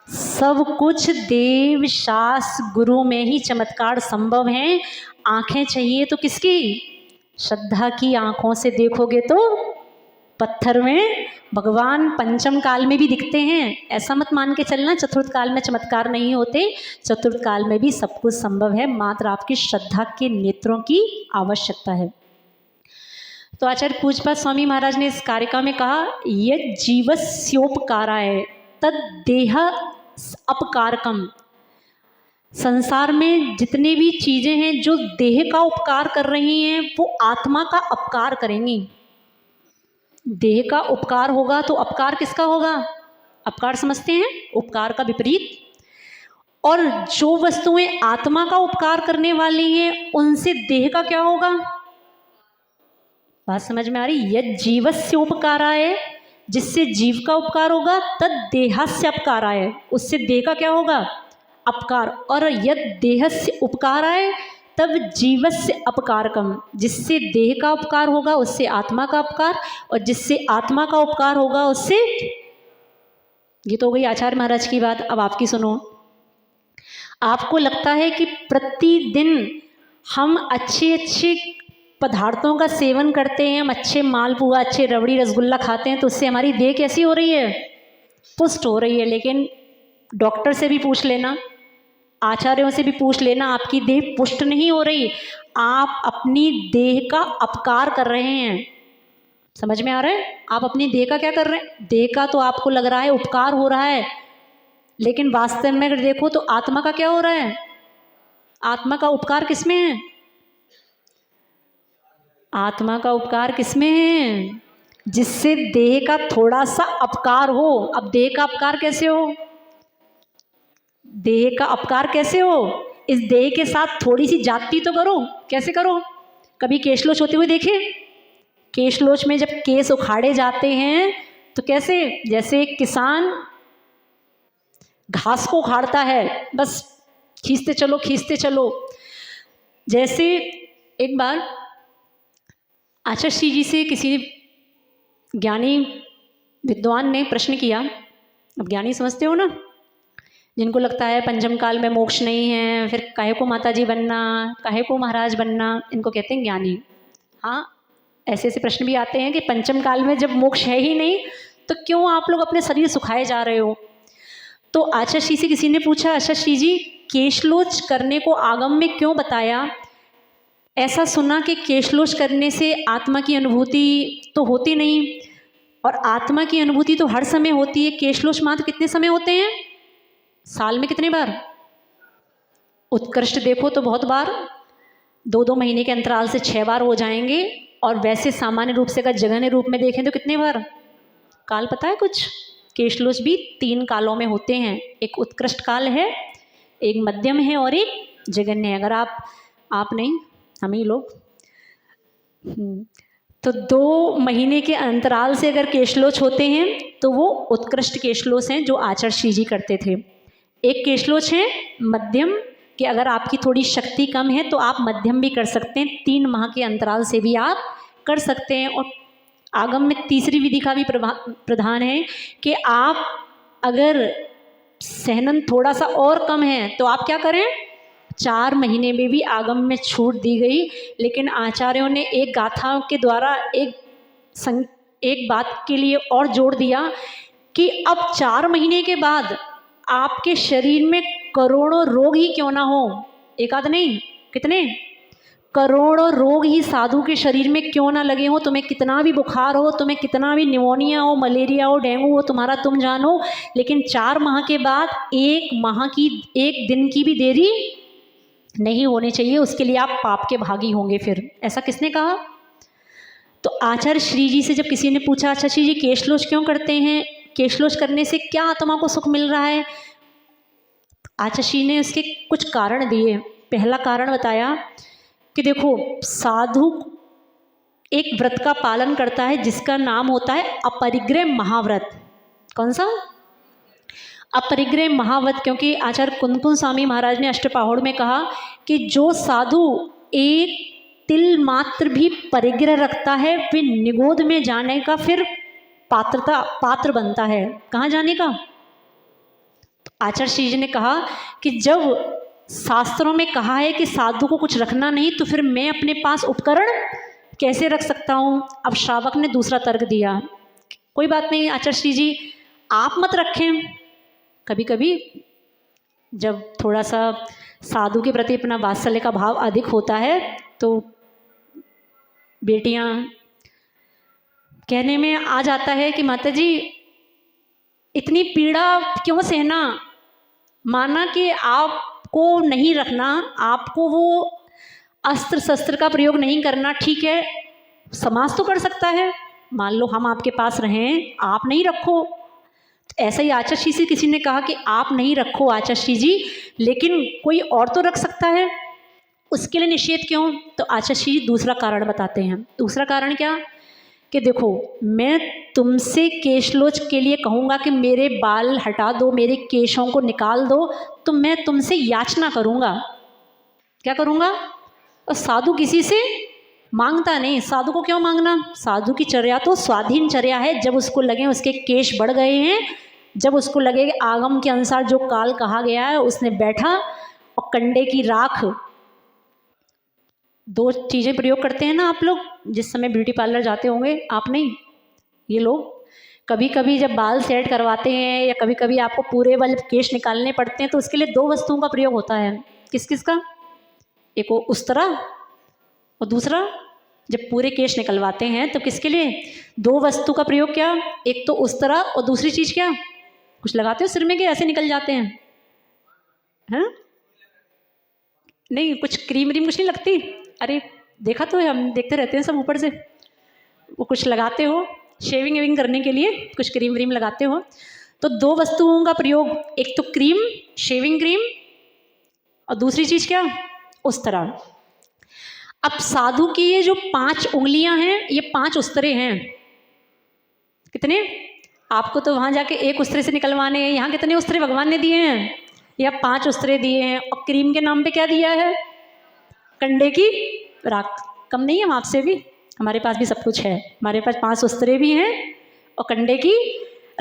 सब कुछ देव शास्त्र गुरु में ही चमत्कार संभव है। आंखें चाहिए तो किसकी? श्रद्धा की आंखों से देखोगे तो पत्थर में भगवान पंचम काल में भी दिखते हैं। ऐसा मत मान के चलना चतुर्थ काल में चमत्कार नहीं होते, चतुर्थ काल में भी सब कुछ संभव है, मात्र आपकी श्रद्धा के नेत्रों की आवश्यकता है। तो आचार्य पूज्यपाद स्वामी महाराज ने इस कारिका में कहा, यह जीवस्योपकाराय तद देह अपकारकम। संसार में जितनी भी चीजें हैं जो देह का उपकार कर रही हैं वो आत्मा का अपकार करेंगी। देह का उपकार होगा तो अपकार किसका होगा? अपकार समझते हैं, उपकार का विपरीत। और जो वस्तुएं आत्मा का उपकार करने वाली हैं उनसे देह का क्या होगा? बात समझ में आ रही? यद जीवस्य उपकाराय, जिससे जीव का उपकार होगा, तद देहस्य अपकाराय, उससे देह का क्या होगा? अपकार। और यद देहस्य उपकाराय तब जीवस्य अपकारकम, जिससे देह का उपकार होगा उससे आत्मा का उपकार, और जिससे आत्मा का उपकार होगा उससे, ये तो हो गई आचार्य महाराज की बात। अब आपकी सुनो। आपको लगता है कि प्रतिदिन हम अच्छे अच्छे पदार्थों का सेवन करते हैं, हम अच्छे मालपुआ, अच्छे रबड़ी, रसगुल्ला खाते हैं, तो उससे हमारी देह कैसी हो रही है? पुष्ट हो रही है। लेकिन डॉक्टर से भी पूछ लेना, आचार्यों से भी पूछ लेना, आपकी देह पुष्ट नहीं हो रही, आप अपनी देह का अपकार कर रहे हैं। समझ में आ रहा है? आप अपनी देह का क्या कर रहे हैं? देह का तो आपको लग रहा है उपकार हो रहा है, लेकिन वास्तव में अगर देखो तो आत्मा का क्या हो रहा है? आत्मा का उपकार किसमें है? आत्मा का उपकार किसमें है? जिससे देह का थोड़ा सा अपकार हो। अब देह का अपकार कैसे हो? देह का अपकार कैसे हो? इस देह के साथ थोड़ी सी जाति तो करो। कैसे करो? कभी केशलोच होते हुए देखे? केशलोच में जब केस उखाड़े जाते हैं तो कैसे? जैसे एक किसान घास को उखाड़ता है, बस खींचते चलो खींचते चलो। जैसे एक बार आचार्य श्री जी से किसी ज्ञानी विद्वान ने प्रश्न किया। अब ज्ञानी समझते हो ना, जिनको लगता है पंचम काल में मोक्ष नहीं है, फिर काहे को माता जी बनना, काहे को महाराज बनना, इनको कहते हैं ज्ञानी। हाँ, ऐसे ऐसे प्रश्न भी आते हैं कि पंचम काल में जब मोक्ष है ही नहीं तो क्यों आप लोग अपने शरीर सुखाए जा रहे हो? तो आचार्य श्री से किसी ने पूछा, आचार्य श्री जी केशलोच करने को आगम में क्यों बताया? ऐसा सुना कि केशलोच करने से आत्मा की अनुभूति तो होती नहीं, और आत्मा की अनुभूति तो हर समय होती है। केशलोच मात्र कितने समय होते हैं? साल में कितने बार? उत्कृष्ट देखो तो बहुत बार, 2-2 महीने के अंतराल से 6 बार हो जाएंगे। और वैसे सामान्य रूप से अगर जघन्य रूप में देखें तो कितने बार? काल पता है कुछ? केशलोच भी 3 कालों में होते हैं। एक उत्कृष्ट काल है, एक मध्यम है और एक जघन्य है। अगर आप नहीं, हम ही लोग, तो 2 महीने के अंतराल से अगर केशलोच होते हैं तो वो उत्कृष्ट केशलोच हैं जो आचार्य श्री जी करते थे। एक केशलोच है मध्यम, कि अगर आपकी थोड़ी शक्ति कम है तो आप मध्यम भी कर सकते हैं, 3 माह के अंतराल से भी आप कर सकते हैं। और आगम में तीसरी विधि का भी प्रधान है कि आप अगर सहनन थोड़ा सा और कम है तो आप क्या करें? 4 महीने में भी आगम में छूट दी गई। लेकिन आचार्यों ने एक गाथा के द्वारा एक बात के लिए और जोड़ दिया कि अब 4 महीने के बाद आपके शरीर में करोड़ों रोग ही क्यों ना हो, एक आध नहीं, कितने करोड़ों रोग ही साधु के शरीर में क्यों ना लगे हो। तुम्हें कितना भी बुखार हो, तुम्हें कितना भी निमोनिया हो, मलेरिया हो, डेंगू हो, तुम्हारा तुम जानो, लेकिन 4 माह के बाद 1 माह की 1 दिन की भी देरी नहीं होनी चाहिए। उसके लिए आप पाप के भागी होंगे। फिर ऐसा किसने कहा? तो आचार्य श्री जी से जब किसी ने पूछा, आचार्य श्री जी केशलोच क्यों करते हैं, केशलोच करने से क्या आत्मा को सुख मिल रहा है? आचार्य श्री ने उसके कुछ कारण दिए। पहला कारण बताया कि देखो, साधु एक व्रत का पालन करता है जिसका नाम होता है अपरिग्रह महाव्रत। कौन सा? अपरिग्रह महाव्रत। क्योंकि आचार्य कुंदकुंज स्वामी महाराज ने अष्टपाहुड़ में कहा कि जो साधु एक तिल मात्र भी परिग्रह रखता है वे निगोद में जाने का फिर पात्र बनता है। कहाँ जाने का? तो आचार्य श्री जी ने कहा कि जब शास्त्रों में कहा है कि साधु को कुछ रखना नहीं, तो फिर मैं अपने पास उपकरण कैसे रख सकता हूँ? अब श्रावक ने दूसरा तर्क दिया, कोई बात नहीं आचार्य श्री जी, आप मत रखें। कभी कभी जब थोड़ा सा साधु के प्रति अपना वात्सल्य का भाव अधिक होता है तो बेटियां कहने में आ जाता है कि माता जी इतनी पीड़ा क्यों सहना, माना कि आपको नहीं रखना, आपको वो अस्त्र शस्त्र का प्रयोग नहीं करना, ठीक है, समाज तो कर सकता है। मान लो हम आपके पास रहें, आप नहीं रखो, ऐसा ही आचार्य से किसी ने कहा कि आप नहीं रखो आचार्य जी, लेकिन कोई और तो रख सकता है, उसके लिए निषेध क्यों? तो आचार्य जी दूसरा कारण बताते हैं। दूसरा कारण क्या? कि देखो, मैं तुमसे केशलोच के लिए कहूँगा कि मेरे बाल हटा दो, मेरे केशों को निकाल दो, तो मैं तुमसे याचना करूँगा। क्या करूँगा? और साधु किसी से मांगता नहीं। साधु को क्यों मांगना? साधु की चर्या तो स्वाधीन चर्या है। जब उसको लगे उसके केश बढ़ गए हैं, जब उसको लगे कि आगम के अनुसार जो काल कहा गया है, उसने बैठा और कंडे की राख, दो चीज़ें प्रयोग करते हैं ना आप लोग जिस समय ब्यूटी पार्लर जाते होंगे, आप नहीं, ये लोग कभी कभी जब बाल सेट करवाते हैं या कभी कभी आपको पूरे वाले केश निकालने पड़ते हैं, तो उसके लिए दो वस्तुओं का प्रयोग होता है। किस किस का? एक वो उस्तरा, और दूसरा जब पूरे केश निकलवाते हैं तो किसके लिए? दो वस्तु का प्रयोग। क्या? एक तो उस्तरा और दूसरी चीज़ क्या? कुछ लगाते हो सिर में कि ऐसे निकल जाते हैं? हैं? नहीं, कुछ क्रीम व्रीम कुछ नहीं लगती? अरे देखा तो है, हम देखते रहते हैं सब ऊपर से। वो कुछ लगाते हो शेविंग वेविंग करने के लिए, कुछ क्रीम व्रीम लगाते हो। तो दो वस्तुओं का प्रयोग, एक तो क्रीम, शेविंग क्रीम, और दूसरी चीज़ क्या? उस्तरा। अब साधु की ये जो 5 उंगलियां हैं, ये 5 उस्तरे हैं। कितने? आपको तो वहाँ जाके एक उस्तरे से निकलवाने हैं, यहाँ कितने उस्तरे भगवान ने दिए हैं? या 5 उस्तरे दिए हैं। और क्रीम के नाम पे क्या दिया है? कंडे की राख। कम नहीं है हम आपसे भी, हमारे पास भी सब कुछ है। हमारे पास 5 उस्तरे भी हैं और कंडे की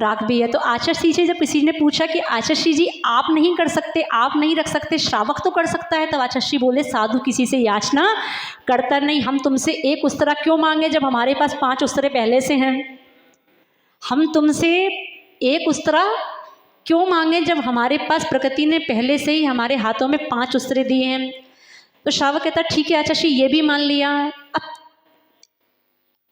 राख भी है। तो आचार्य से जब किसी ने पूछा कि आचार्य जी आप नहीं कर सकते, आप नहीं रख सकते, श्रावक तो कर सकता है, तब आचार्य बोले साधु किसी से याचना करता नहीं। हम तुमसे एक उस्तरा क्यों मांगे जब हमारे पास 5 उस्तरे पहले से हैं? हम तुमसे एक उस्तरा क्यों मांगे जब हमारे पास प्रकृति ने पहले से ही हमारे हाथों में 5 उस्तरे दिए हैं? तो श्रावक कहता ठीक है आचार्य ये भी मान लिया। अब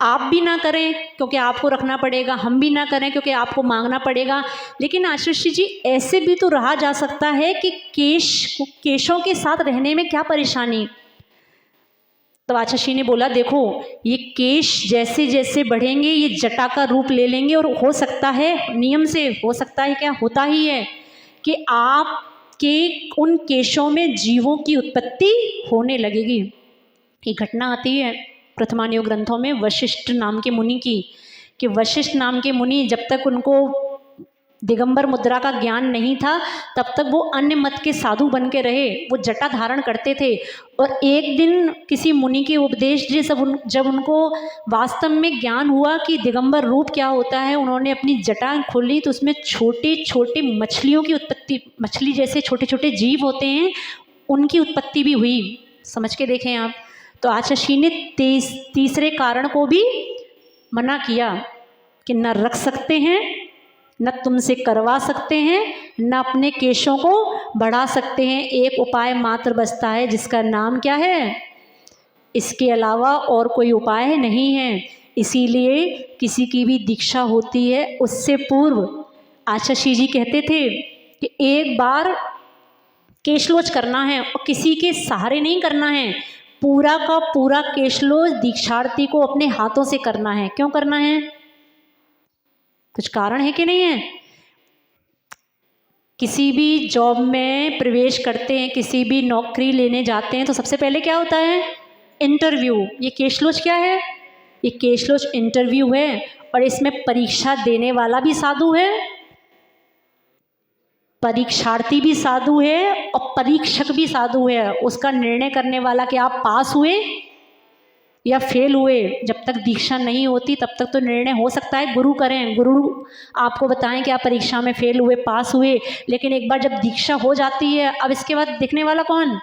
आप भी ना करें क्योंकि आपको रखना पड़ेगा, हम भी ना करें क्योंकि आपको मांगना पड़ेगा, लेकिन आचार्य जी ऐसे भी तो रहा जा सकता है कि केशों के साथ रहने में क्या परेशानी? तो आचार्य ने बोला देखो, ये केश जैसे जैसे बढ़ेंगे ये जटा का रूप ले लेंगे, और हो सकता है, नियम से हो सकता है, क्या होता ही है कि आपके उन केशों में जीवों की उत्पत्ति होने लगेगी। ये घटना आती है प्रथमान योग ग्रंथों में वशिष्ठ नाम के मुनि की, कि वशिष्ठ नाम के मुनि जब तक उनको दिगंबर मुद्रा का ज्ञान नहीं था तब तक वो अन्य मत के साधु बन के रहे, वो जटा धारण करते थे। और एक दिन किसी मुनि के उपदेश से जब उनको वास्तव में ज्ञान हुआ कि दिगंबर रूप क्या होता है, उन्होंने अपनी जटा खोली तो उसमें छोटे छोटे मछलियों की उत्पत्ति, मछली जैसे छोटे छोटे जीव होते हैं उनकी उत्पत्ति भी हुई। समझ के देखें आप। तो आचार्य ने तीसरे कारण को भी मना किया कि न रख सकते हैं, न तुमसे करवा सकते हैं, न अपने केशों को बढ़ा सकते हैं। एक उपाय मात्र बचता है जिसका नाम क्या है? इसके अलावा और कोई उपाय नहीं है। इसीलिए किसी की भी दीक्षा होती है उससे पूर्व आचार्य जी कहते थे कि एक बार केशलोच करना है और किसी के सहारे नहीं करना है, पूरा का पूरा केशलोच दीक्षार्थी को अपने हाथों से करना है। क्यों करना है? कुछ कारण है कि नहीं है? किसी भी जॉब में प्रवेश करते हैं, किसी भी नौकरी लेने जाते हैं तो सबसे पहले क्या होता है? इंटरव्यू। ये केशलोच क्या है? ये केशलोच इंटरव्यू है, और इसमें परीक्षा देने वाला भी साधु है, परीक्षार्थी भी साधु है और परीक्षक भी साधु है। उसका निर्णय करने वाला कि आप पास हुए या फेल हुए, जब तक दीक्षा नहीं होती तब तक तो निर्णय हो सकता है गुरु करें, गुरु आपको बताएं कि आप परीक्षा में फेल हुए, पास हुए, लेकिन एक बार जब दीक्षा हो जाती है, अब इसके बाद देखने वाला कौन?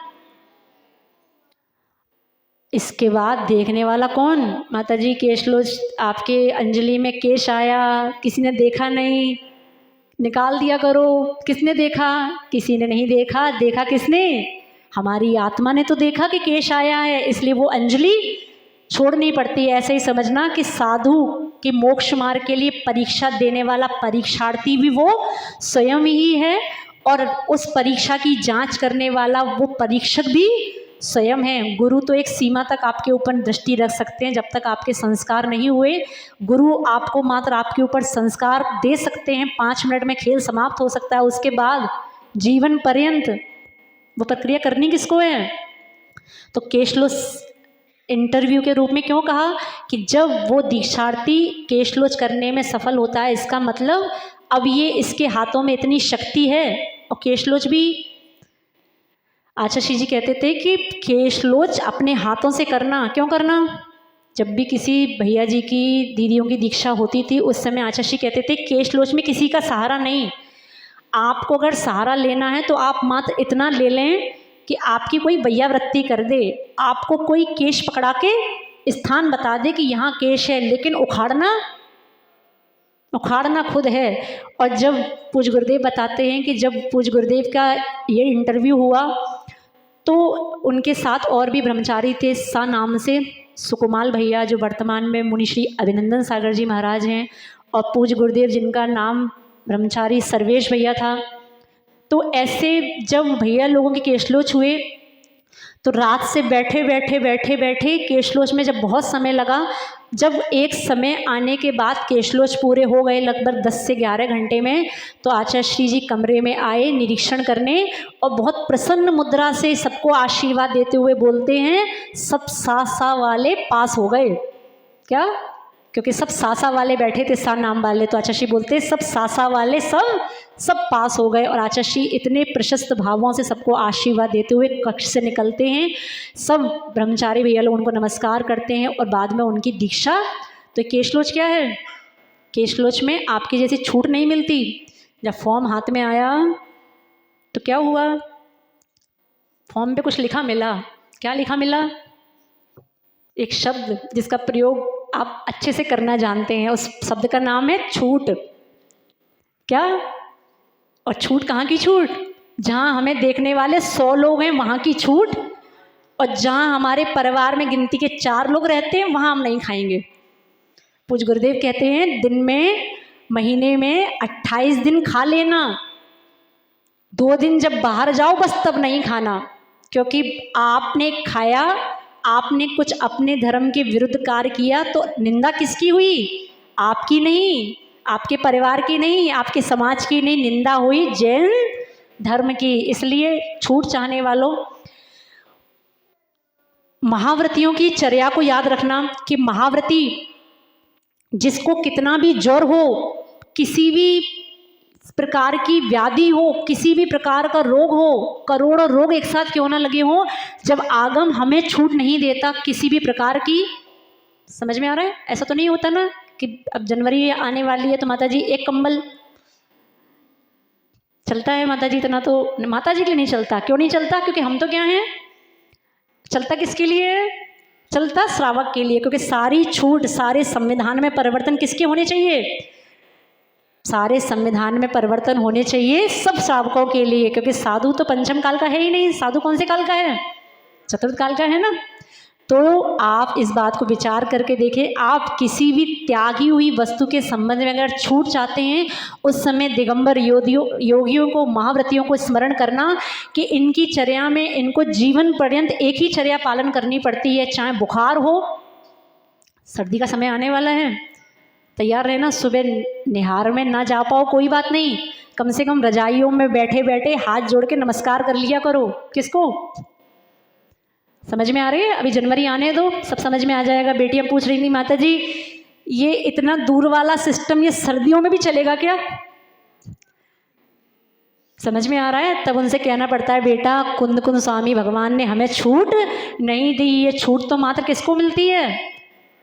इसके बाद देखने वाला कौन? माता जी केशलोच आपके अंजलि में केश आया, किसी ने देखा नहीं, निकाल दिया करो। किसने देखा? किसी ने नहीं देखा। देखा किसने? हमारी आत्मा ने तो देखा कि केश आया है, इसलिए वो अंजलि छोड़नी पड़ती है। ऐसे ही समझना कि साधु के मोक्ष मार्ग के लिए परीक्षा देने वाला परीक्षार्थी भी वो स्वयं ही है, और उस परीक्षा की जांच करने वाला वो परीक्षक भी स्वयं हैं। गुरु तो एक सीमा तक आपके ऊपर दृष्टि रख सकते हैं, जब तक आपके संस्कार नहीं हुए। गुरु आपको मात्र आपके ऊपर संस्कार दे सकते हैं, 5 मिनट में खेल समाप्त हो सकता है, उसके बाद जीवन पर्यंत वो प्रक्रिया करनी किसको है। तो केशलोच इंटरव्यू के रूप में क्यों कहा कि जब वो दीक्षार्थी केशलोच करने में सफल होता है, इसका मतलब अब ये इसके हाथों में इतनी शक्ति है। और केशलोच भी आचार्य जी कहते थे कि केशलोच अपने हाथों से करना। क्यों करना? जब भी किसी भैया जी की दीदियों की दीक्षा होती थी, उस समय आचार्य जी कहते थे केशलोच में किसी का सहारा नहीं, आपको अगर सहारा लेना है तो आप मात्र इतना ले लें कि आपकी कोई वैयावृत्ति कर दे, आपको कोई केश पकड़ा के स्थान बता दे कि यहाँ केश है, लेकिन उखाड़ना खुद है। और जब पूज्य गुरुदेव बताते हैं कि जब पूज्य गुरुदेव का ये इंटरव्यू हुआ तो उनके साथ और भी ब्रह्मचारी थे, सा नाम से सुकुमाल भैया, जो वर्तमान में मुनि श्री अभिनंदन सागर जी महाराज हैं, और पूज्य गुरुदेव जिनका नाम ब्रह्मचारी सर्वेश भैया था। तो ऐसे जब भैया लोगों के केशलोच हुए तो रात से बैठे केशलोच में जब बहुत समय लगा, जब एक समय आने के बाद केशलोच पूरे हो गए लगभग 10 से 11 घंटे में, तो आचार्य श्री जी कमरे में आए निरीक्षण करने और बहुत प्रसन्न मुद्रा से सबको आशीर्वाद देते हुए बोलते हैं सब सा वाले पास हो गए। क्या? क्योंकि सब सासा वाले बैठे थे, सा नाम वाले, तो आचार्य श्री बोलते सब सासा वाले सब पास हो गए। और आचार्य श्री इतने प्रशस्त भावों से सबको आशीर्वाद देते हुए कक्ष से निकलते हैं। सब ब्रह्मचारी भैया लोग उनको नमस्कार करते हैं और बाद में उनकी दीक्षा। तो केशलोच क्या है? केशलोच में आपकी जैसी छूट नहीं मिलती। जब फॉर्म हाथ में आया तो क्या हुआ? फॉर्म पे कुछ लिखा मिला। क्या लिखा मिला? एक शब्द जिसका प्रयोग आप अच्छे से करना जानते हैं, उस शब्द का नाम है छूट। क्या? और छूट कहाँ की छूट? जहाँ हमें देखने वाले 100 लोग हैं वहाँ की छूट, और जहाँ हमारे परिवार में गिनती के 4 लोग रहते हैं वहाँ हम नहीं खाएंगे। पूज्य गुरुदेव कहते हैं दिन में महीने में 28 दिन खा लेना, 2 दिन जब बाहर जाओ बस तब नहीं खाना, क्योंकि आपने खाया, आपने कुछ अपने धर्म के विरुद्ध कार्य किया तो निंदा किसकी हुई? आपकी नहीं, आपके परिवार की नहीं, आपके समाज की नहीं, निंदा हुई जैन धर्म की। इसलिए छूट चाहने वालों, महाव्रतियों की चर्या को याद रखना कि महाव्रती जिसको कितना भी ज्वर हो, किसी भी प्रकार की व्याधि हो, किसी भी प्रकार का रोग हो, करोड़ों रोग एक साथ क्यों ना लगे हो, जब आगम हमें छूट नहीं देता किसी भी प्रकार की, समझ में आ रहा है? ऐसा तो नहीं होता ना कि अब जनवरी आने वाली है तो माता जी एक कंबल चलता है, माता जी इतना तो माता जी के लिए नहीं चलता। क्यों नहीं चलता? क्योंकि हम तो क्या हैं? चलता किसके लिए? चलता श्रावक के लिए, क्योंकि सारी छूट, सारे संविधान में परिवर्तन किसके होने चाहिए? सारे संविधान में परिवर्तन होने चाहिए सब श्रावकों के लिए, क्योंकि साधु तो पंचम काल का है ही नहीं। साधु कौन से काल का है? चतुर्थ काल का है ना। तो आप इस बात को विचार करके देखें, आप किसी भी त्यागी हुई वस्तु के संबंध में अगर छूट चाहते हैं, उस समय दिगंबर योगियों को, महाव्रतियों को स्मरण करना कि इनकी चर्या में इनको जीवन पर्यंत एक ही चर्या पालन करनी पड़ती है, चाहे बुखार हो। सर्दी का समय आने वाला है, तैयार रहना। सुबह निहार में ना जा पाओ कोई बात नहीं, कम से कम रजाइयों में बैठे बैठे हाथ जोड़ के नमस्कार कर लिया करो। किसको? समझ में आ रही है? अभी जनवरी आने दो, सब समझ में आ जाएगा। बेटियां पूछ रही थी माता जी ये इतना दूर वाला सिस्टम ये सर्दियों में भी चलेगा क्या? समझ में आ रहा है? तब उनसे कहना पड़ता है बेटा कुंद कुंद स्वामी भगवान ने हमें छूट नहीं दी। ये छूट तो मात्र किसको मिलती है?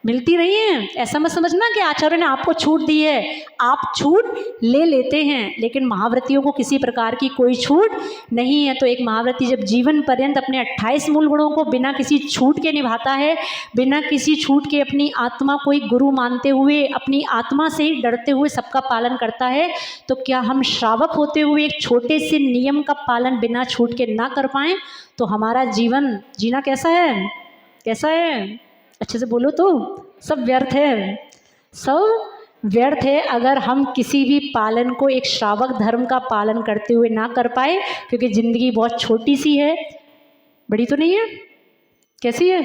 मिलती नहीं है। ऐसा मत समझना कि आचार्य ने आपको छूट दी है, आप छूट ले लेते हैं, लेकिन महाव्रतियों को किसी प्रकार की कोई छूट नहीं है। तो एक महाव्रती जब जीवन पर्यंत अपने 28 मूल गुणों को बिना किसी छूट के निभाता है, बिना किसी छूट के अपनी आत्मा को ही गुरु मानते हुए, अपनी आत्मा से ही डरते हुए सबका पालन करता है, तो क्या हम श्रावक होते हुए एक छोटे से नियम का पालन बिना छूट के ना कर पाएँ तो हमारा जीवन जीना कैसा है? कैसा है? अच्छे से बोलो तो। सब व्यर्थ है, सब व्यर्थ है अगर हम किसी भी पालन को एक श्रावक धर्म का पालन करते हुए ना कर पाए, क्योंकि ज़िंदगी बहुत छोटी सी है, बड़ी तो नहीं है। कैसी है?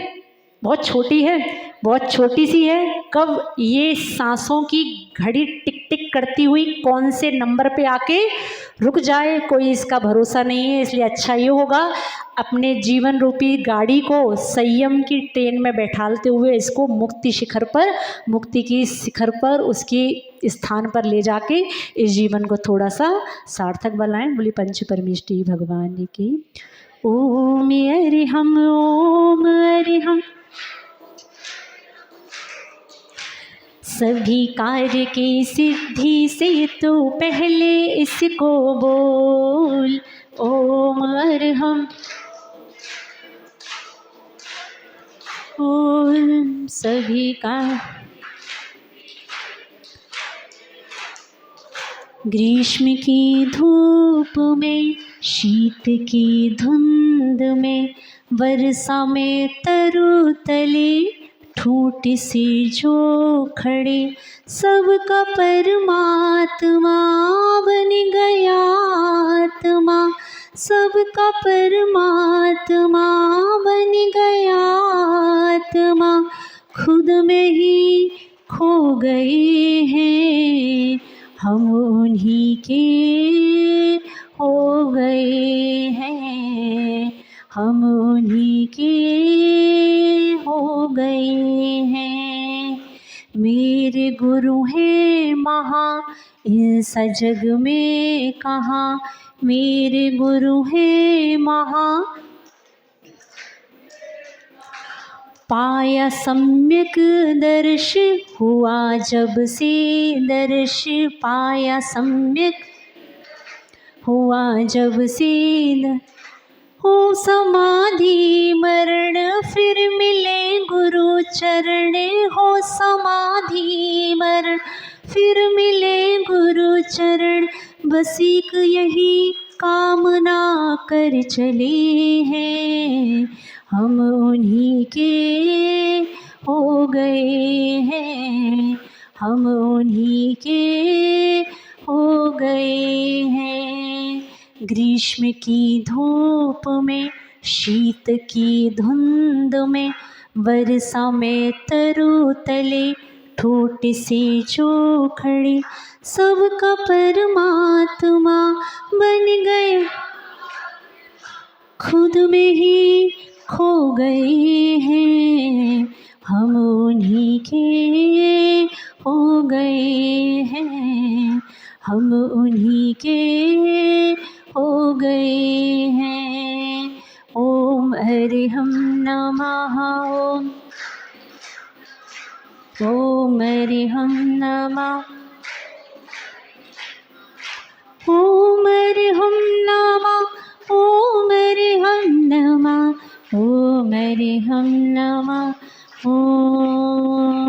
बहुत छोटी है, बहुत छोटी सी है। कब ये सांसों की घड़ी टिक टिक करती हुई कौन से नंबर पे आके रुक जाए, कोई इसका भरोसा नहीं है। इसलिए अच्छा ये होगा अपने जीवन रूपी गाड़ी को संयम की ट्रेन में बैठालते हुए इसको मुक्ति शिखर पर, मुक्ति की शिखर पर, उसकी स्थान पर ले जाके इस जीवन को थोड़ा सा सार्थक बनाएं। बोली पंच परमेष्टि भगवान की। ओम अरिहम, ओम अरिहम। सभी कार्य की सिद्धि से तू पहले इसको बोल। ओम अरिहम, ओम सभी का। ग्रीष्म की धूप में, शीत की धुंध में, वर्षा में तरु तले ठूठ से जो खड़े, सबका परमात्मा बन गया आत्मा, सबका परमात्मा बन गया आत्मा, खुद में ही खो गए हैं हम, उन्हीं के हो गए हैं हम, उन्हीं के हो गए हैं। मेरे गुरु हैं महा, इस जग में कहाँ, मेरे गुरु हैं महा। पाया सम्यक दर्श हुआ जब से दर्श, पाया सम्यक हुआ जब से हो समाधि मरण, फिर मिले गुरु चरण, हो समाधि मरण फिर मिले गुरु चरण। बस एक यही कामना कर चले हैं हम, उन्हीं के हो गए हैं हम, उन्हीं के हो गए हैं। ग्रीष्म की धूप में, शीत की धुंध में, वर्षा में तरु तले ठोट से जो खड़े, सबका परमात्मा बन गए, खुद में ही खो गए हैं हम, उन्हीं के हो गए हैं हम, उन्हीं के हो गए हैं। ओम अरिहम नमः, ओम अरिहम नमः, ओम अरिहम नमः, ओम अरिहम नमः, ओम अरिहम नमः, ओम।